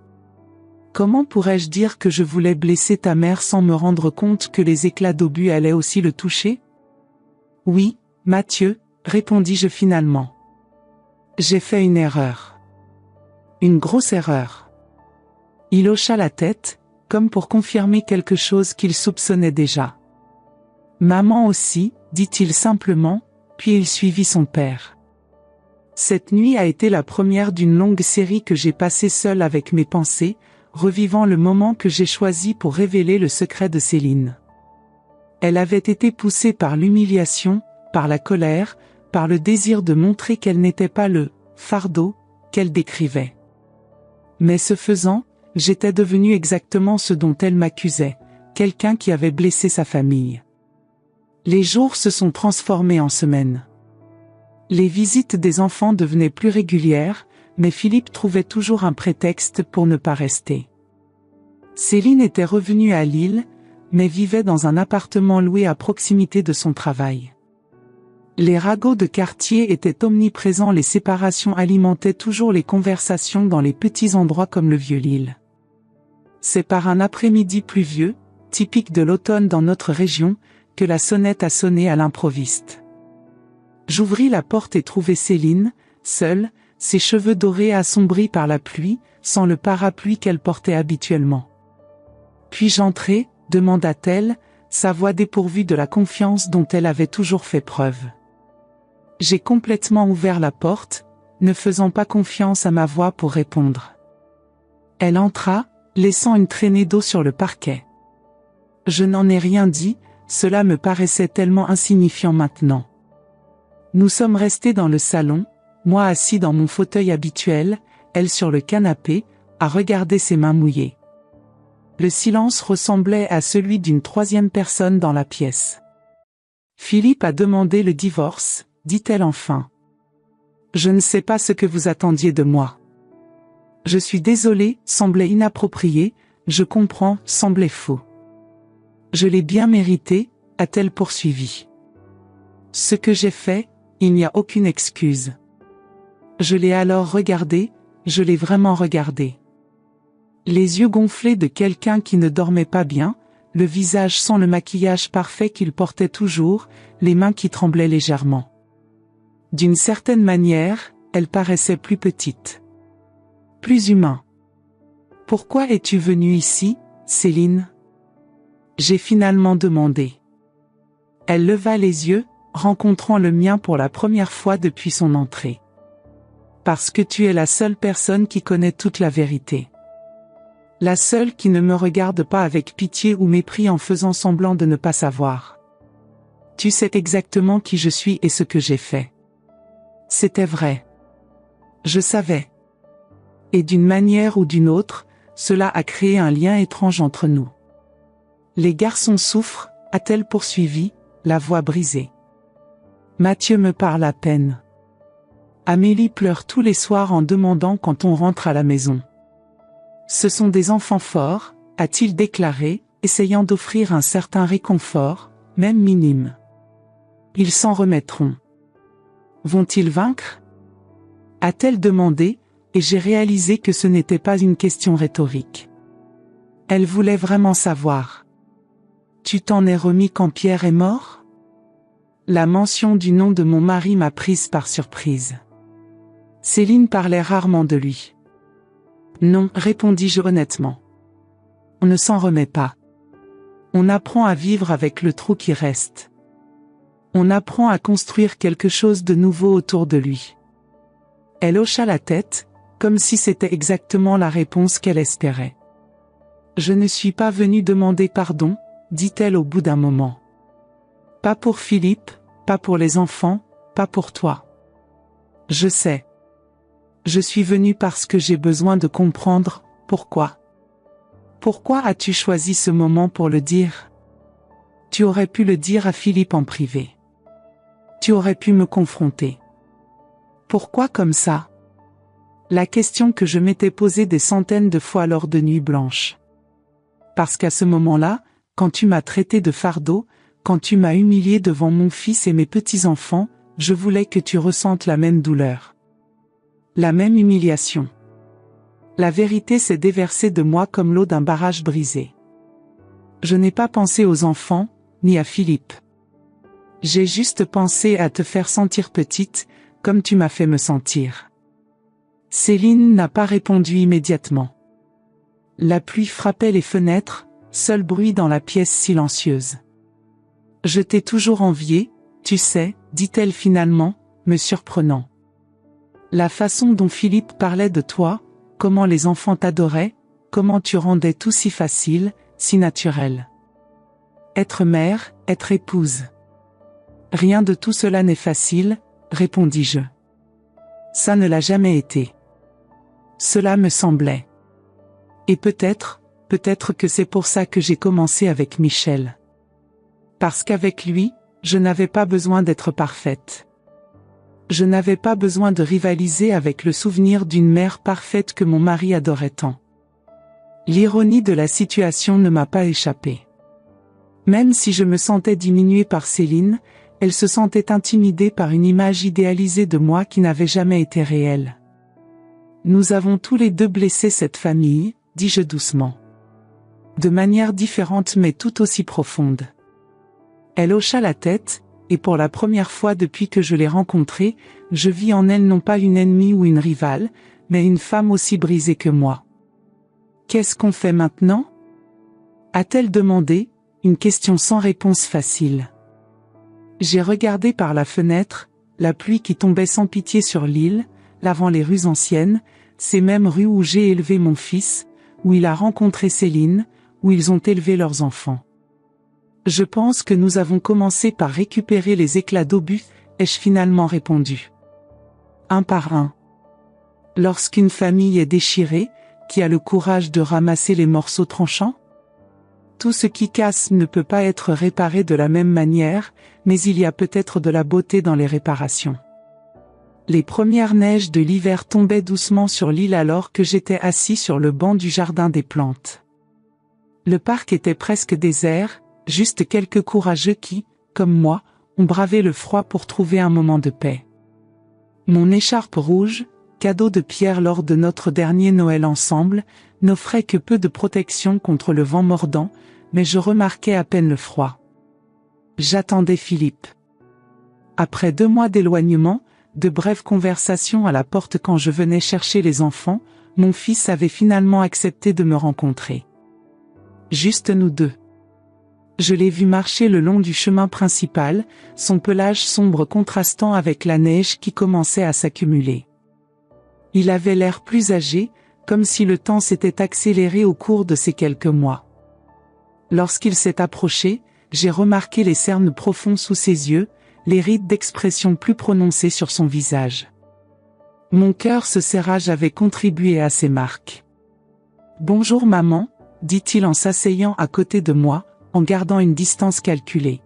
Comment pourrais-je dire que je voulais blesser ta mère sans me rendre compte que les éclats d'obus allaient aussi le toucher? Oui, Mathieu, répondis-je finalement. J'ai fait une erreur. Une grosse erreur. Il hocha la tête, comme pour confirmer quelque chose qu'il soupçonnait déjà. Maman aussi, dit-il simplement, puis il suivit son père. Cette nuit a été la première d'une longue série que j'ai passée seule avec mes pensées, revivant le moment que j'ai choisi pour révéler le secret de Céline. Elle avait été poussée par l'humiliation, par la colère, par le désir de montrer qu'elle n'était pas le fardeau qu'elle décrivait. Mais ce faisant, j'étais devenu exactement ce dont elle m'accusait, quelqu'un qui avait blessé sa famille. Les jours se sont transformés en semaines. Les visites des enfants devenaient plus régulières, mais Philippe trouvait toujours un prétexte pour ne pas rester. Céline était revenue à Lille, mais vivait dans un appartement loué à proximité de son travail. Les ragots de quartier étaient omniprésents, les séparations alimentaient toujours les conversations dans les petits endroits comme le Vieux-Lille. C'est par un après-midi pluvieux, typique de l'automne dans notre région, que la sonnette a sonné à l'improviste. J'ouvris la porte et trouvai Céline, seule, ses cheveux dorés assombris par la pluie, sans le parapluie qu'elle portait habituellement. « Puis-je entrer ?» demanda-t-elle, sa voix dépourvue de la confiance dont elle avait toujours fait preuve. J'ai complètement ouvert la porte, ne faisant pas confiance à ma voix pour répondre. Elle entra, laissant une traînée d'eau sur le parquet. Je n'en ai rien dit, cela me paraissait tellement insignifiant maintenant. Nous sommes restés dans le salon, moi assis dans mon fauteuil habituel, elle sur le canapé, à regarder ses mains mouillées. Le silence ressemblait à celui d'une troisième personne dans la pièce. Philippe a demandé le divorce, dit-elle enfin. Je ne sais pas ce que vous attendiez de moi. Je suis désolée, semblait inapproprié, je comprends, semblait faux. Je l'ai bien mérité, a-t-elle poursuivi. Ce que j'ai fait, il n'y a aucune excuse. Je l'ai alors regardé, je l'ai vraiment regardé. Les yeux gonflés de quelqu'un qui ne dormait pas bien, le visage sans le maquillage parfait qu'il portait toujours, les mains qui tremblaient légèrement. D'une certaine manière, elle paraissait plus petite. Plus humain. « Pourquoi es-tu venue ici, Céline ?» J'ai finalement demandé. Elle leva les yeux, rencontrant le mien pour la première fois depuis son entrée. « Parce que tu es la seule personne qui connaît toute la vérité. La seule qui ne me regarde pas avec pitié ou mépris en faisant semblant de ne pas savoir. Tu sais exactement qui je suis et ce que j'ai fait. » C'était vrai. Je savais. Et d'une manière ou d'une autre, cela a créé un lien étrange entre nous. Les garçons souffrent, a-t-elle poursuivi, la voix brisée. Mathieu me parle à peine. Amélie pleure tous les soirs en demandant quand on rentre à la maison. Ce sont des enfants forts, a-t-il déclaré, essayant d'offrir un certain réconfort, même minime. Ils s'en remettront. Vont-ils vaincre? A-t-elle demandé, et j'ai réalisé que ce n'était pas une question rhétorique. Elle voulait vraiment savoir. Tu t'en es remis quand Pierre est mort? La mention du nom de mon mari m'a prise par surprise. Céline parlait rarement de lui. Non, répondis-je honnêtement. On ne s'en remet pas. On apprend à vivre avec le trou qui reste. On apprend à construire quelque chose de nouveau autour de lui. Elle hocha la tête, comme si c'était exactement la réponse qu'elle espérait. Je ne suis pas venue demander pardon, dit-elle au bout d'un moment. Pas pour Philippe, pas pour les enfants, pas pour toi. Je sais. Je suis venue parce que j'ai besoin de comprendre pourquoi. Pourquoi as-tu choisi ce moment pour le dire? Tu aurais pu le dire à Philippe en privé. Tu aurais pu me confronter. Pourquoi comme ça? La question que je m'étais posée des centaines de fois lors de nuits blanches. Parce qu'à ce moment-là, quand tu m'as traité de fardeau, quand tu m'as humilié devant mon fils et mes petits-enfants, je voulais que tu ressentes la même douleur. La même humiliation. La vérité s'est déversée de moi comme l'eau d'un barrage brisé. Je n'ai pas pensé aux enfants, ni à Philippe. J'ai juste pensé à te faire sentir petite, comme tu m'as fait me sentir. Céline n'a pas répondu immédiatement. La pluie frappait les fenêtres, seul bruit dans la pièce silencieuse. Je t'ai toujours envié, tu sais, dit-elle finalement, me surprenant. La façon dont Philippe parlait de toi, comment les enfants t'adoraient, comment tu rendais tout si facile, si naturel. Être mère, être épouse. Rien de tout cela n'est facile, répondis-je. Ça ne l'a jamais été. Cela me semblait. Et peut-être que c'est pour ça que j'ai commencé avec Michel. Parce qu'avec lui, je n'avais pas besoin d'être parfaite. Je n'avais pas besoin de rivaliser avec le souvenir d'une mère parfaite que mon mari adorait tant. L'ironie de la situation ne m'a pas échappé. Même si je me sentais diminuée par Céline, elle se sentait intimidée par une image idéalisée de moi qui n'avait jamais été réelle. Nous avons tous les deux blessé cette famille, dis-je doucement. De manière différente mais tout aussi profonde. Elle hocha la tête, et pour la première fois depuis que je l'ai rencontrée, je vis en elle non pas une ennemie ou une rivale, mais une femme aussi brisée que moi. Qu'est-ce qu'on fait maintenant? A-t-elle demandé, une question sans réponse facile. J'ai regardé par la fenêtre, la pluie qui tombait sans pitié sur l'île, lavant les rues anciennes, ces mêmes rues où j'ai élevé mon fils, où il a rencontré Céline, où ils ont élevé leurs enfants. Je pense que nous avons commencé par récupérer les éclats d'obus, ai-je finalement répondu. Un par un. Lorsqu'une famille est déchirée, qui a le courage de ramasser les morceaux tranchants? Tout ce qui casse ne peut pas être réparé de la même manière, mais il y a peut-être de la beauté dans les réparations. Les premières neiges de l'hiver tombaient doucement sur l'île alors que j'étais assis sur le banc du jardin des plantes. Le parc était presque désert, juste quelques courageux qui, comme moi, ont bravé le froid pour trouver un moment de paix. Mon écharpe rouge, cadeau de Pierre lors de notre dernier Noël ensemble, n'offrait que peu de protection contre le vent mordant, mais je remarquais à peine le froid. J'attendais Philippe. Après 2 mois d'éloignement, de brèves conversations à la porte quand je venais chercher les enfants, mon fils avait finalement accepté de me rencontrer. Juste nous deux. Je l'ai vu marcher le long du chemin principal, son pelage sombre contrastant avec la neige qui commençait à s'accumuler. Il avait l'air plus âgé, comme si le temps s'était accéléré au cours de ces quelques mois. Lorsqu'il s'est approché, j'ai remarqué les cernes profonds sous ses yeux, les rides d'expression plus prononcées sur son visage. Mon cœur se serra, j'avais contribué à ces marques. « Bonjour maman », dit-il en s'asseyant à côté de moi, en gardant une distance calculée.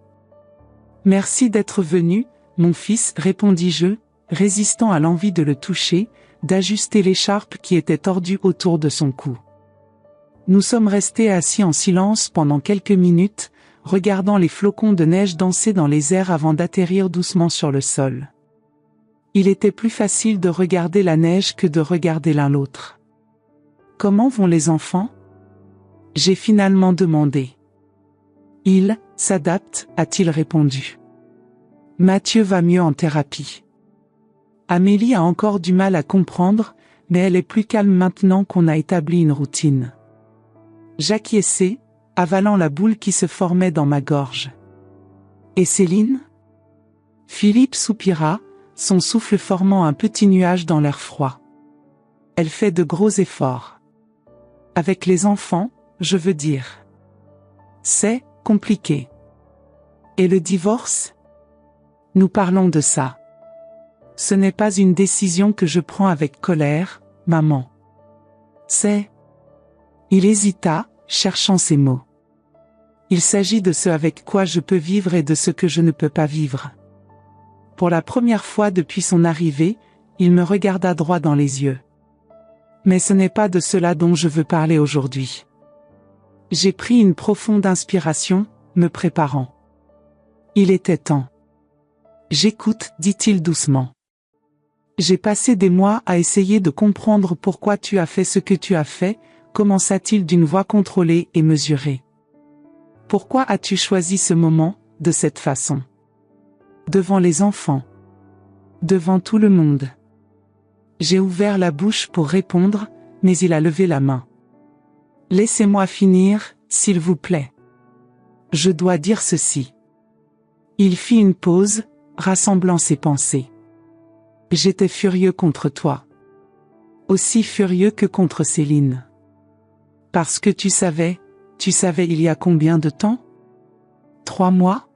« Merci d'être venu, mon fils, répondis-je, résistant à l'envie de le toucher, d'ajuster l'écharpe qui était tordue autour de son cou. Nous sommes restés assis en silence pendant quelques minutes, regardant les flocons de neige danser dans les airs avant d'atterrir doucement sur le sol. Il était plus facile de regarder la neige que de regarder l'un l'autre. « Comment vont les enfants ?» J'ai finalement demandé. « Il s'adapte », a-t-il répondu. « Mathieu va mieux en thérapie. » Amélie a encore du mal à comprendre, mais elle est plus calme maintenant qu'on a établi une routine. J'acquiesçai, avalant la boule qui se formait dans ma gorge. « Et Céline ?» Philippe soupira, son souffle formant un petit nuage dans l'air froid. « Elle fait de gros efforts. Avec les enfants, je veux dire. C'est compliqué. Et le divorce ? Nous parlons de ça. Ce n'est pas une décision que je prends avec colère, maman. C'est... » Il hésita, cherchant ses mots. Il s'agit de ce avec quoi je peux vivre et de ce que je ne peux pas vivre. Pour la première fois depuis son arrivée, il me regarda droit dans les yeux. Mais ce n'est pas de cela dont je veux parler aujourd'hui. J'ai pris une profonde inspiration, me préparant. Il était temps. J'écoute, dit-il doucement. J'ai passé des mois à essayer de comprendre pourquoi tu as fait ce que tu as fait, commença-t-il d'une voix contrôlée et mesurée. Pourquoi as-tu choisi ce moment, de cette façon? Devant les enfants. Devant tout le monde. J'ai ouvert la bouche pour répondre, mais il a levé la main. Laissez-moi finir, s'il vous plaît. Je dois dire ceci. Il fit une pause, rassemblant ses pensées. J'étais furieux contre toi. Aussi furieux que contre Céline. Parce que tu savais il y a combien de temps? 3 mois?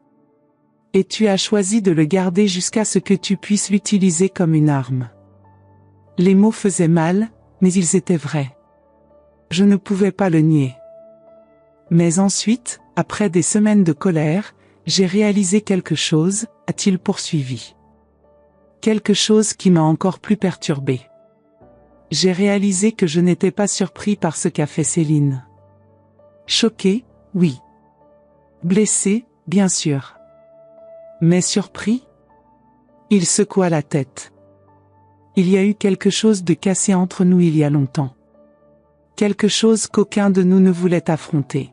Et tu as choisi de le garder jusqu'à ce que tu puisses l'utiliser comme une arme. Les mots faisaient mal, mais ils étaient vrais. Je ne pouvais pas le nier. Mais ensuite, après des semaines de colère, j'ai réalisé quelque chose, a-t-il poursuivi. Quelque chose qui m'a encore plus perturbé. J'ai réalisé que je n'étais pas surpris par ce qu'a fait Céline. Choqué, oui. Blessé, bien sûr. Mais surpris? Il secoua la tête. Il y a eu quelque chose de cassé entre nous il y a longtemps. Quelque chose qu'aucun de nous ne voulait affronter.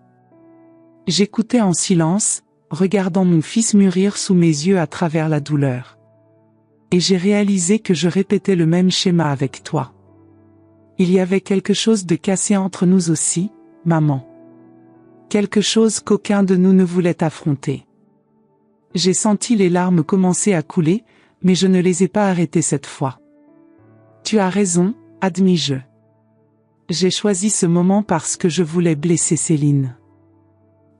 J'écoutais en silence, regardant mon fils mûrir sous mes yeux à travers la douleur. Et j'ai réalisé que je répétais le même schéma avec toi. Il y avait quelque chose de cassé entre nous aussi, maman. Quelque chose qu'aucun de nous ne voulait affronter. J'ai senti les larmes commencer à couler, mais je ne les ai pas arrêtées cette fois. Tu as raison, admis-je. J'ai choisi ce moment parce que je voulais blesser Céline.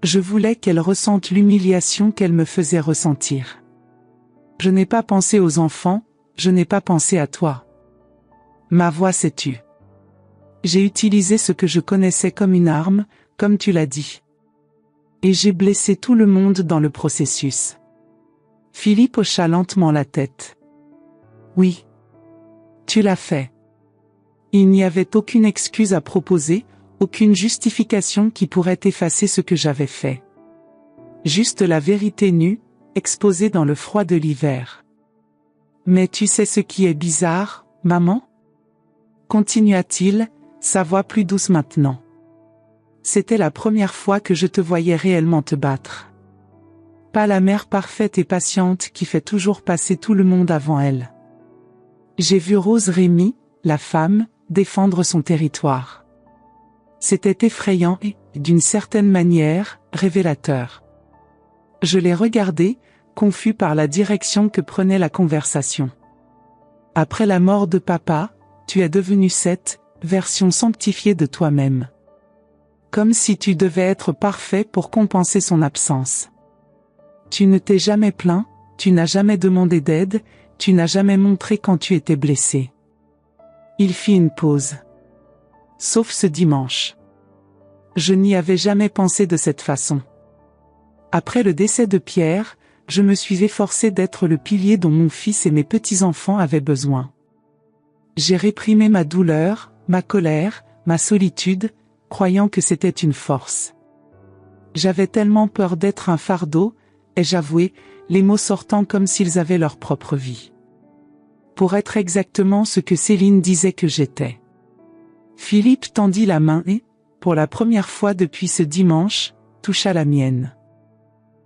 Je voulais qu'elle ressente l'humiliation qu'elle me faisait ressentir. Je n'ai pas pensé aux enfants, je n'ai pas pensé à toi. Ma voix s'est tue. J'ai utilisé ce que je connaissais comme une arme, comme tu l'as dit. Et j'ai blessé tout le monde dans le processus. Philippe hocha lentement la tête. Oui. Tu l'as fait. Il n'y avait aucune excuse à proposer, aucune justification qui pourrait effacer ce que j'avais fait. Juste la vérité nue, exposée dans le froid de l'hiver. Mais tu sais ce qui est bizarre, maman? Continua-t-il, sa voix plus douce maintenant. C'était la première fois que je te voyais réellement te battre. Pas la mère parfaite et patiente qui fait toujours passer tout le monde avant elle. J'ai vu Rose Rémy, la femme, défendre son territoire. C'était effrayant et, d'une certaine manière, révélateur. Je l'ai regardé, confus par la direction que prenait la conversation. Après la mort de papa, tu es devenu cette version sanctifiée de toi-même. Comme si tu devais être parfait pour compenser son absence. Tu ne t'es jamais plaint, tu n'as jamais demandé d'aide, tu n'as jamais montré quand tu étais blessé. Il fit une pause. Sauf ce dimanche. Je n'y avais jamais pensé de cette façon. Après le décès de Pierre, je me suis efforcé d'être le pilier dont mon fils et mes petits-enfants avaient besoin. J'ai réprimé ma douleur, ma colère, ma solitude, croyant que c'était une force. J'avais tellement peur d'être un fardeau, ai-je avoué, les mots sortant comme s'ils avaient leur propre vie. Pour être exactement ce que Céline disait que j'étais. Philippe tendit la main et, pour la première fois depuis ce dimanche, toucha la mienne.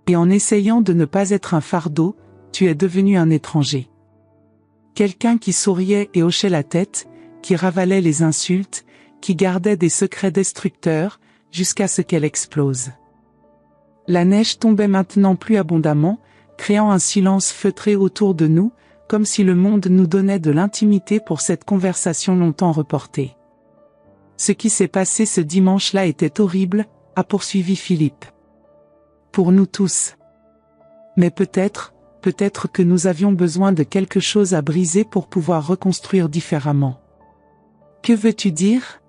Et en essayant de ne pas être un fardeau, tu es devenu un étranger. Quelqu'un qui souriait et hochait la tête, qui ravalait les insultes, qui gardait des secrets destructeurs, jusqu'à ce qu'elle explose. La neige tombait maintenant plus abondamment, créant un silence feutré autour de nous, comme si le monde nous donnait de l'intimité pour cette conversation longtemps reportée. Ce qui s'est passé ce dimanche-là était horrible, a poursuivi Philippe. Pour nous tous. Mais peut-être que nous avions besoin de quelque chose à briser pour pouvoir reconstruire différemment. Que veux-tu dire?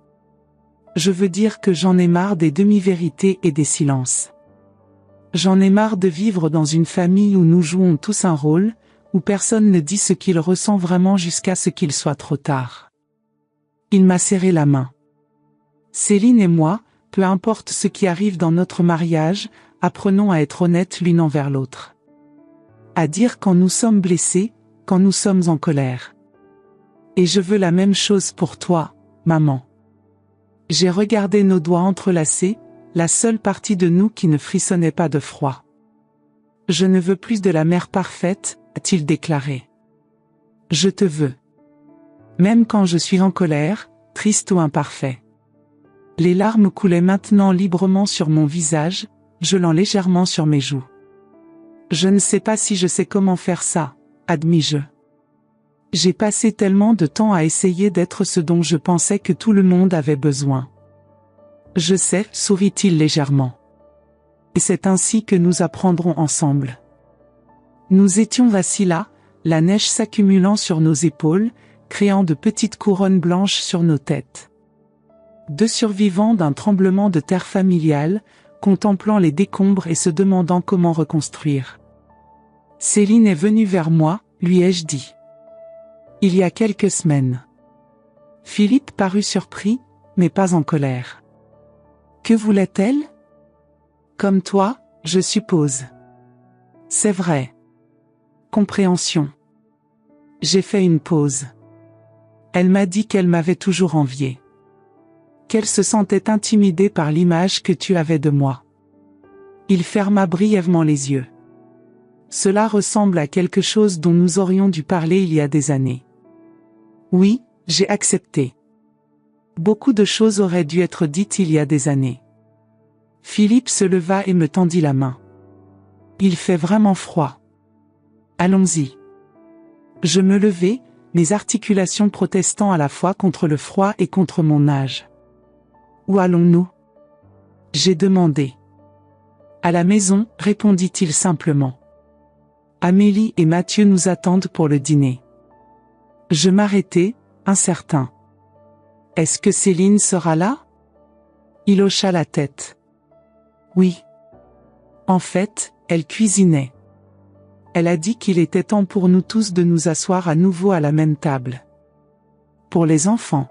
Je veux dire que j'en ai marre des demi-vérités et des silences. J'en ai marre de vivre dans une famille où nous jouons tous un rôle, où personne ne dit ce qu'il ressent vraiment jusqu'à ce qu'il soit trop tard. Il m'a serré la main. Céline et moi, peu importe ce qui arrive dans notre mariage, apprenons à être honnêtes l'une envers l'autre. À dire quand nous sommes blessés, quand nous sommes en colère. Et je veux la même chose pour toi, maman. J'ai regardé nos doigts entrelacés, la seule partie de nous qui ne frissonnait pas de froid. Je ne veux plus de la mère parfaite, a-t-il déclaré. Je te veux. Même quand je suis en colère, triste ou imparfait. Les larmes coulaient maintenant librement sur mon visage, gelant légèrement sur mes joues. Je ne sais pas si je sais comment faire ça, admis-je. J'ai passé tellement de temps à essayer d'être ce dont je pensais que tout le monde avait besoin. Je sais, sourit-il légèrement. Et c'est ainsi que nous apprendrons ensemble. Nous étions assis là, la neige s'accumulant sur nos épaules, créant de petites couronnes blanches sur nos têtes. Deux survivants d'un tremblement de terre familial, contemplant les décombres et se demandant comment reconstruire. Céline est venue vers moi, lui ai-je dit. Il y a quelques semaines. Philippe parut surpris, mais pas en colère. Que voulait-elle? Comme toi, je suppose. C'est vrai. Compréhension. J'ai fait une pause. Elle m'a dit qu'elle m'avait toujours envié. Qu'elle se sentait intimidée par l'image que tu avais de moi. Il ferma brièvement les yeux. Cela ressemble à quelque chose dont nous aurions dû parler il y a des années. Oui, j'ai accepté. Beaucoup de choses auraient dû être dites il y a des années. Philippe se leva et me tendit la main. Il fait vraiment froid. Allons-y. Je me levai, mes articulations protestant à la fois contre le froid et contre mon âge. Où allons-nous? J'ai demandé. À la maison, répondit-il simplement. Amélie et Mathieu nous attendent pour le dîner. Je m'arrêtai, incertain. Est-ce que Céline sera là? Il hocha la tête. Oui. En fait, elle cuisinait. Elle a dit qu'il était temps pour nous tous de nous asseoir à nouveau à la même table. Pour les enfants.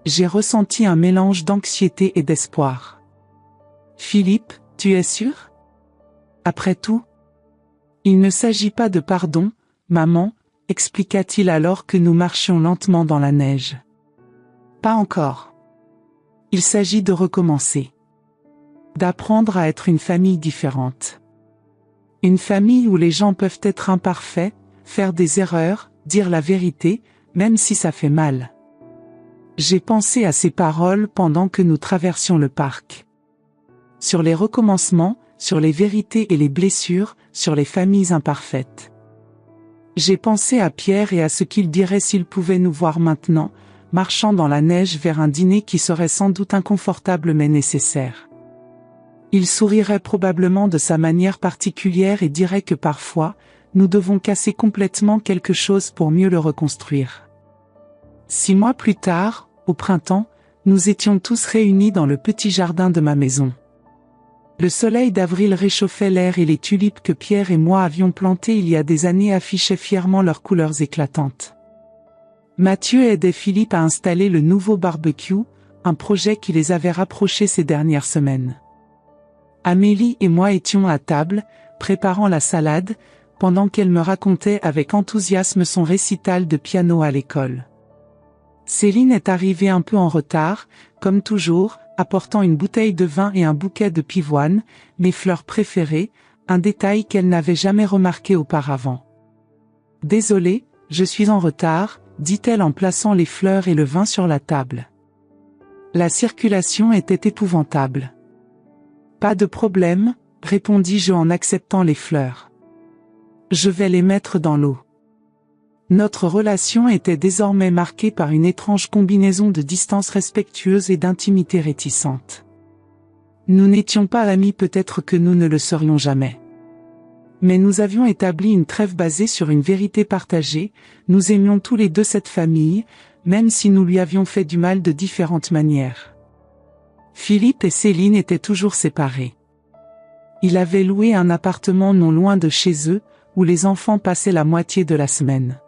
J'ai ressenti un mélange d'anxiété et d'espoir. Philippe, tu es sûr? Après tout, il ne s'agit pas de pardon, maman, expliqua-t-il alors que nous marchions lentement dans la neige. Pas encore. Il s'agit de recommencer. D'apprendre à être une famille différente. Une famille où les gens peuvent être imparfaits, faire des erreurs, dire la vérité, même si ça fait mal. J'ai pensé à ces paroles pendant que nous traversions le parc. Sur les recommencements, sur les vérités et les blessures, sur les familles imparfaites. J'ai pensé à Pierre et à ce qu'il dirait s'il pouvait nous voir maintenant, marchant dans la neige vers un dîner qui serait sans doute inconfortable mais nécessaire. Il sourirait probablement de sa manière particulière et dirait que parfois, nous devons casser complètement quelque chose pour mieux le reconstruire. 6 mois plus tard, au printemps, nous étions tous réunis dans le petit jardin de ma maison. Le soleil d'avril réchauffait l'air et les tulipes que Pierre et moi avions plantées il y a des années affichaient fièrement leurs couleurs éclatantes. Mathieu aidait Philippe à installer le nouveau barbecue, un projet qui les avait rapprochés ces dernières semaines. Amélie et moi étions à table, préparant la salade, pendant qu'elle me racontait avec enthousiasme son récital de piano à l'école. Céline est arrivée un peu en retard, comme toujours, apportant une bouteille de vin et un bouquet de pivoine, mes fleurs préférées, un détail qu'elle n'avait jamais remarqué auparavant. « Désolée, je suis en retard », dit-elle en plaçant les fleurs et le vin sur la table. La circulation était épouvantable. « Pas de problème, » répondis-je en acceptant les fleurs. « Je vais les mettre dans l'eau. » Notre relation était désormais marquée par une étrange combinaison de distance respectueuse et d'intimité réticente. Nous n'étions pas amis, peut-être que nous ne le serions jamais. Mais nous avions établi une trêve basée sur une vérité partagée, nous aimions tous les deux cette famille, même si nous lui avions fait du mal de différentes manières. Philippe et Céline étaient toujours séparés. Il avait loué un appartement non loin de chez eux, où les enfants passaient la moitié de la semaine.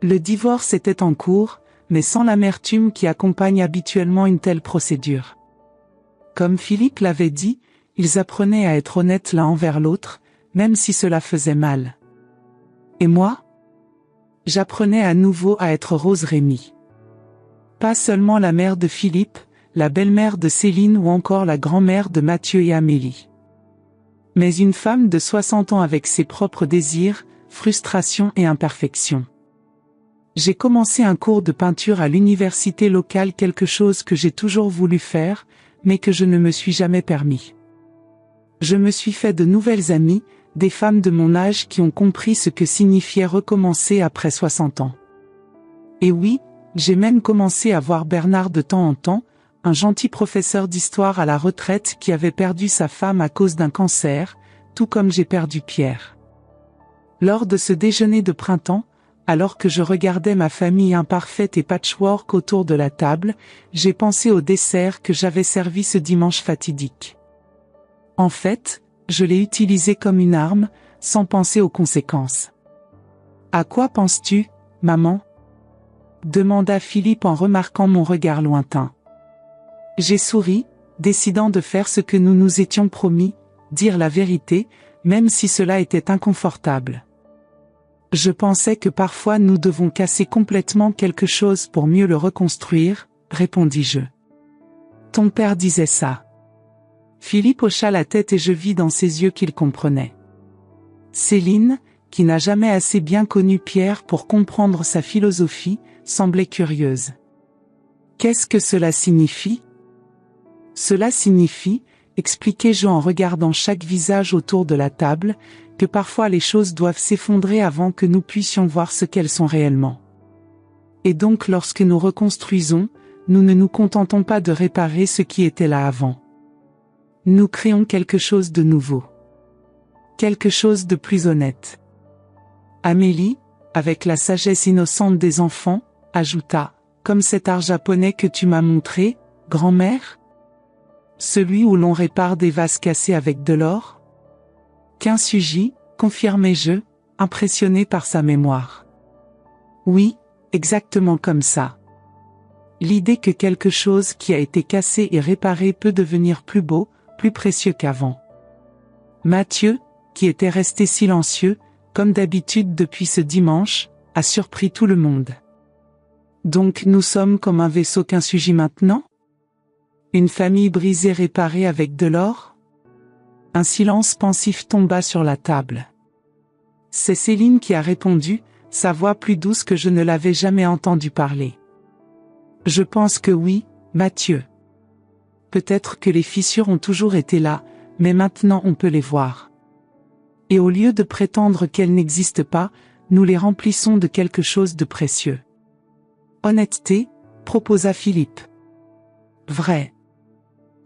Le divorce était en cours, mais sans l'amertume qui accompagne habituellement une telle procédure. Comme Philippe l'avait dit, ils apprenaient à être honnêtes l'un envers l'autre, même si cela faisait mal. Et moi? J'apprenais à nouveau à être Rose Rémy. Pas seulement la mère de Philippe, la belle-mère de Céline ou encore la grand-mère de Mathieu et Amélie. Mais une femme de 60 ans avec ses propres désirs, frustrations et imperfections. J'ai commencé un cours de peinture à l'université locale, quelque chose que j'ai toujours voulu faire, mais que je ne me suis jamais permis. Je me suis fait de nouvelles amies, des femmes de mon âge qui ont compris ce que signifiait recommencer après 60 ans. Et oui, j'ai même commencé à voir Bernard de temps en temps, un gentil professeur d'histoire à la retraite qui avait perdu sa femme à cause d'un cancer, tout comme j'ai perdu Pierre. Lors de ce déjeuner de printemps, alors que je regardais ma famille imparfaite et patchwork autour de la table, j'ai pensé au dessert que j'avais servi ce dimanche fatidique. En fait, je l'ai utilisé comme une arme, sans penser aux conséquences. « À quoi penses-tu, maman ?» demanda Philippe en remarquant mon regard lointain. J'ai souri, décidant de faire ce que nous nous étions promis, dire la vérité, même si cela était inconfortable. Je pensais que parfois nous devons casser complètement quelque chose pour mieux le reconstruire, répondis-je. Ton père disait ça. Philippe hocha la tête et je vis dans ses yeux qu'il comprenait. Céline, qui n'a jamais assez bien connu Pierre pour comprendre sa philosophie, semblait curieuse. Qu'est-ce que cela signifie ? Cela signifie, expliquai-je en regardant chaque visage autour de la table, que parfois les choses doivent s'effondrer avant que nous puissions voir ce qu'elles sont réellement. Et donc lorsque nous reconstruisons, nous ne nous contentons pas de réparer ce qui était là avant. Nous créons quelque chose de nouveau. Quelque chose de plus honnête. Amélie, avec la sagesse innocente des enfants, ajouta, comme cet art japonais que tu m'as montré, grand-mère ? Celui où l'on répare des vases cassés avec de l'or ? Kintsugi, confirmai-je, impressionné par sa mémoire. Oui, exactement comme ça. L'idée que quelque chose qui a été cassé et réparé peut devenir plus beau, plus précieux qu'avant. Mathieu, qui était resté silencieux, comme d'habitude depuis ce dimanche, a surpris tout le monde. Donc nous sommes comme un vaisseau qu'insurgit maintenant? Une famille brisée réparée avec de l'or? Un silence pensif tomba sur la table. C'est Céline qui a répondu, sa voix plus douce que je ne l'avais jamais entendue parler. Je pense que oui, Mathieu. Peut-être que les fissures ont toujours été là, mais maintenant on peut les voir. Et au lieu de prétendre qu'elles n'existent pas, nous les remplissons de quelque chose de précieux. Honnêteté, proposa Philippe. Vrai.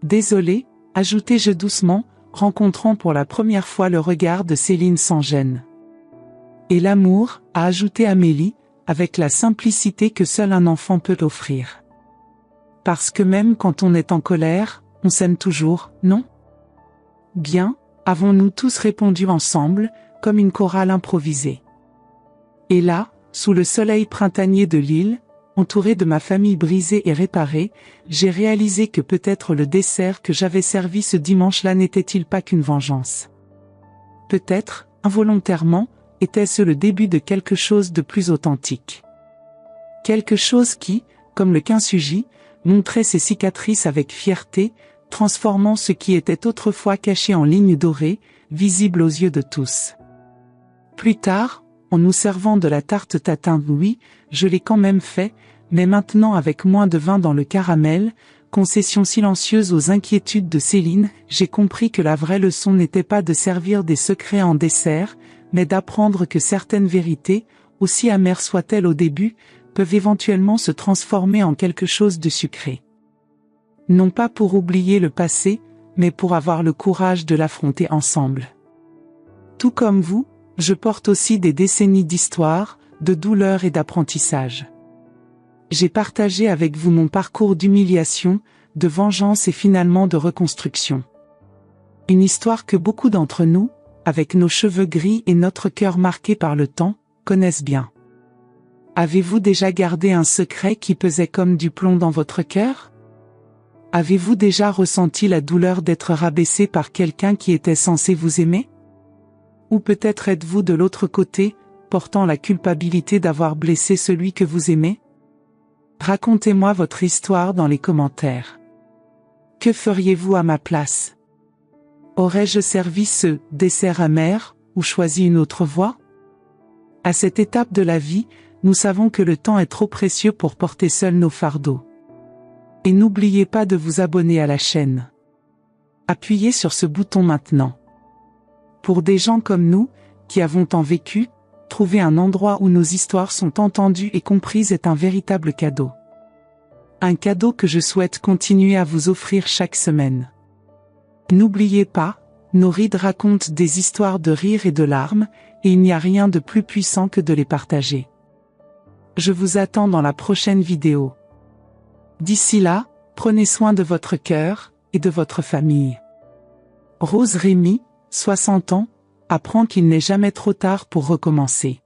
Désolé, ajoutai-je doucement, rencontrant pour la première fois le regard de Céline sans gêne. Et l'amour, a ajouté Amélie, avec la simplicité que seul un enfant peut offrir. Parce que même quand on est en colère, on s'aime toujours, non? Bien, avons-nous tous répondu ensemble, comme une chorale improvisée. Et là, sous le soleil printanier de l'île, entouré de ma famille brisée et réparée, j'ai réalisé que peut-être le dessert que j'avais servi ce dimanche-là n'était-il pas qu'une vengeance. Peut-être, involontairement, était-ce le début de quelque chose de plus authentique. Quelque chose qui, comme le kintsugi, montrait ses cicatrices avec fierté, transformant ce qui était autrefois caché en lignes dorées, visibles aux yeux de tous. Plus tard, en nous servant de la tarte tatin, oui, je l'ai quand même fait, mais maintenant avec moins de vin dans le caramel, concession silencieuse aux inquiétudes de Céline, j'ai compris que la vraie leçon n'était pas de servir des secrets en dessert, mais d'apprendre que certaines vérités, aussi amères soient-elles au début, peuvent éventuellement se transformer en quelque chose de sucré. Non pas pour oublier le passé, mais pour avoir le courage de l'affronter ensemble. Tout comme vous, je porte aussi des décennies d'histoire, de douleur et d'apprentissage. J'ai partagé avec vous mon parcours d'humiliation, de vengeance et finalement de reconstruction. Une histoire que beaucoup d'entre nous, avec nos cheveux gris et notre cœur marqué par le temps, connaissent bien. Avez-vous déjà gardé un secret qui pesait comme du plomb dans votre cœur? Avez-vous déjà ressenti la douleur d'être rabaissé par quelqu'un qui était censé vous aimer? Ou peut-être êtes-vous de l'autre côté, portant la culpabilité d'avoir blessé celui que vous aimez? Racontez-moi votre histoire dans les commentaires. Que feriez-vous à ma place? Aurais-je servi ce dessert amer, ou choisi une autre voie? À cette étape de la vie, nous savons que le temps est trop précieux pour porter seuls nos fardeaux. Et n'oubliez pas de vous abonner à la chaîne. Appuyez sur ce bouton maintenant. Pour des gens comme nous, qui avons tant vécu, trouver un endroit où nos histoires sont entendues et comprises est un véritable cadeau. Un cadeau que je souhaite continuer à vous offrir chaque semaine. N'oubliez pas, nos rides racontent des histoires de rire et de larmes, et il n'y a rien de plus puissant que de les partager. Je vous attends dans la prochaine vidéo. D'ici là, prenez soin de votre cœur, et de votre famille. Rose Rémy, 60 ans, apprend qu'il n'est jamais trop tard pour recommencer.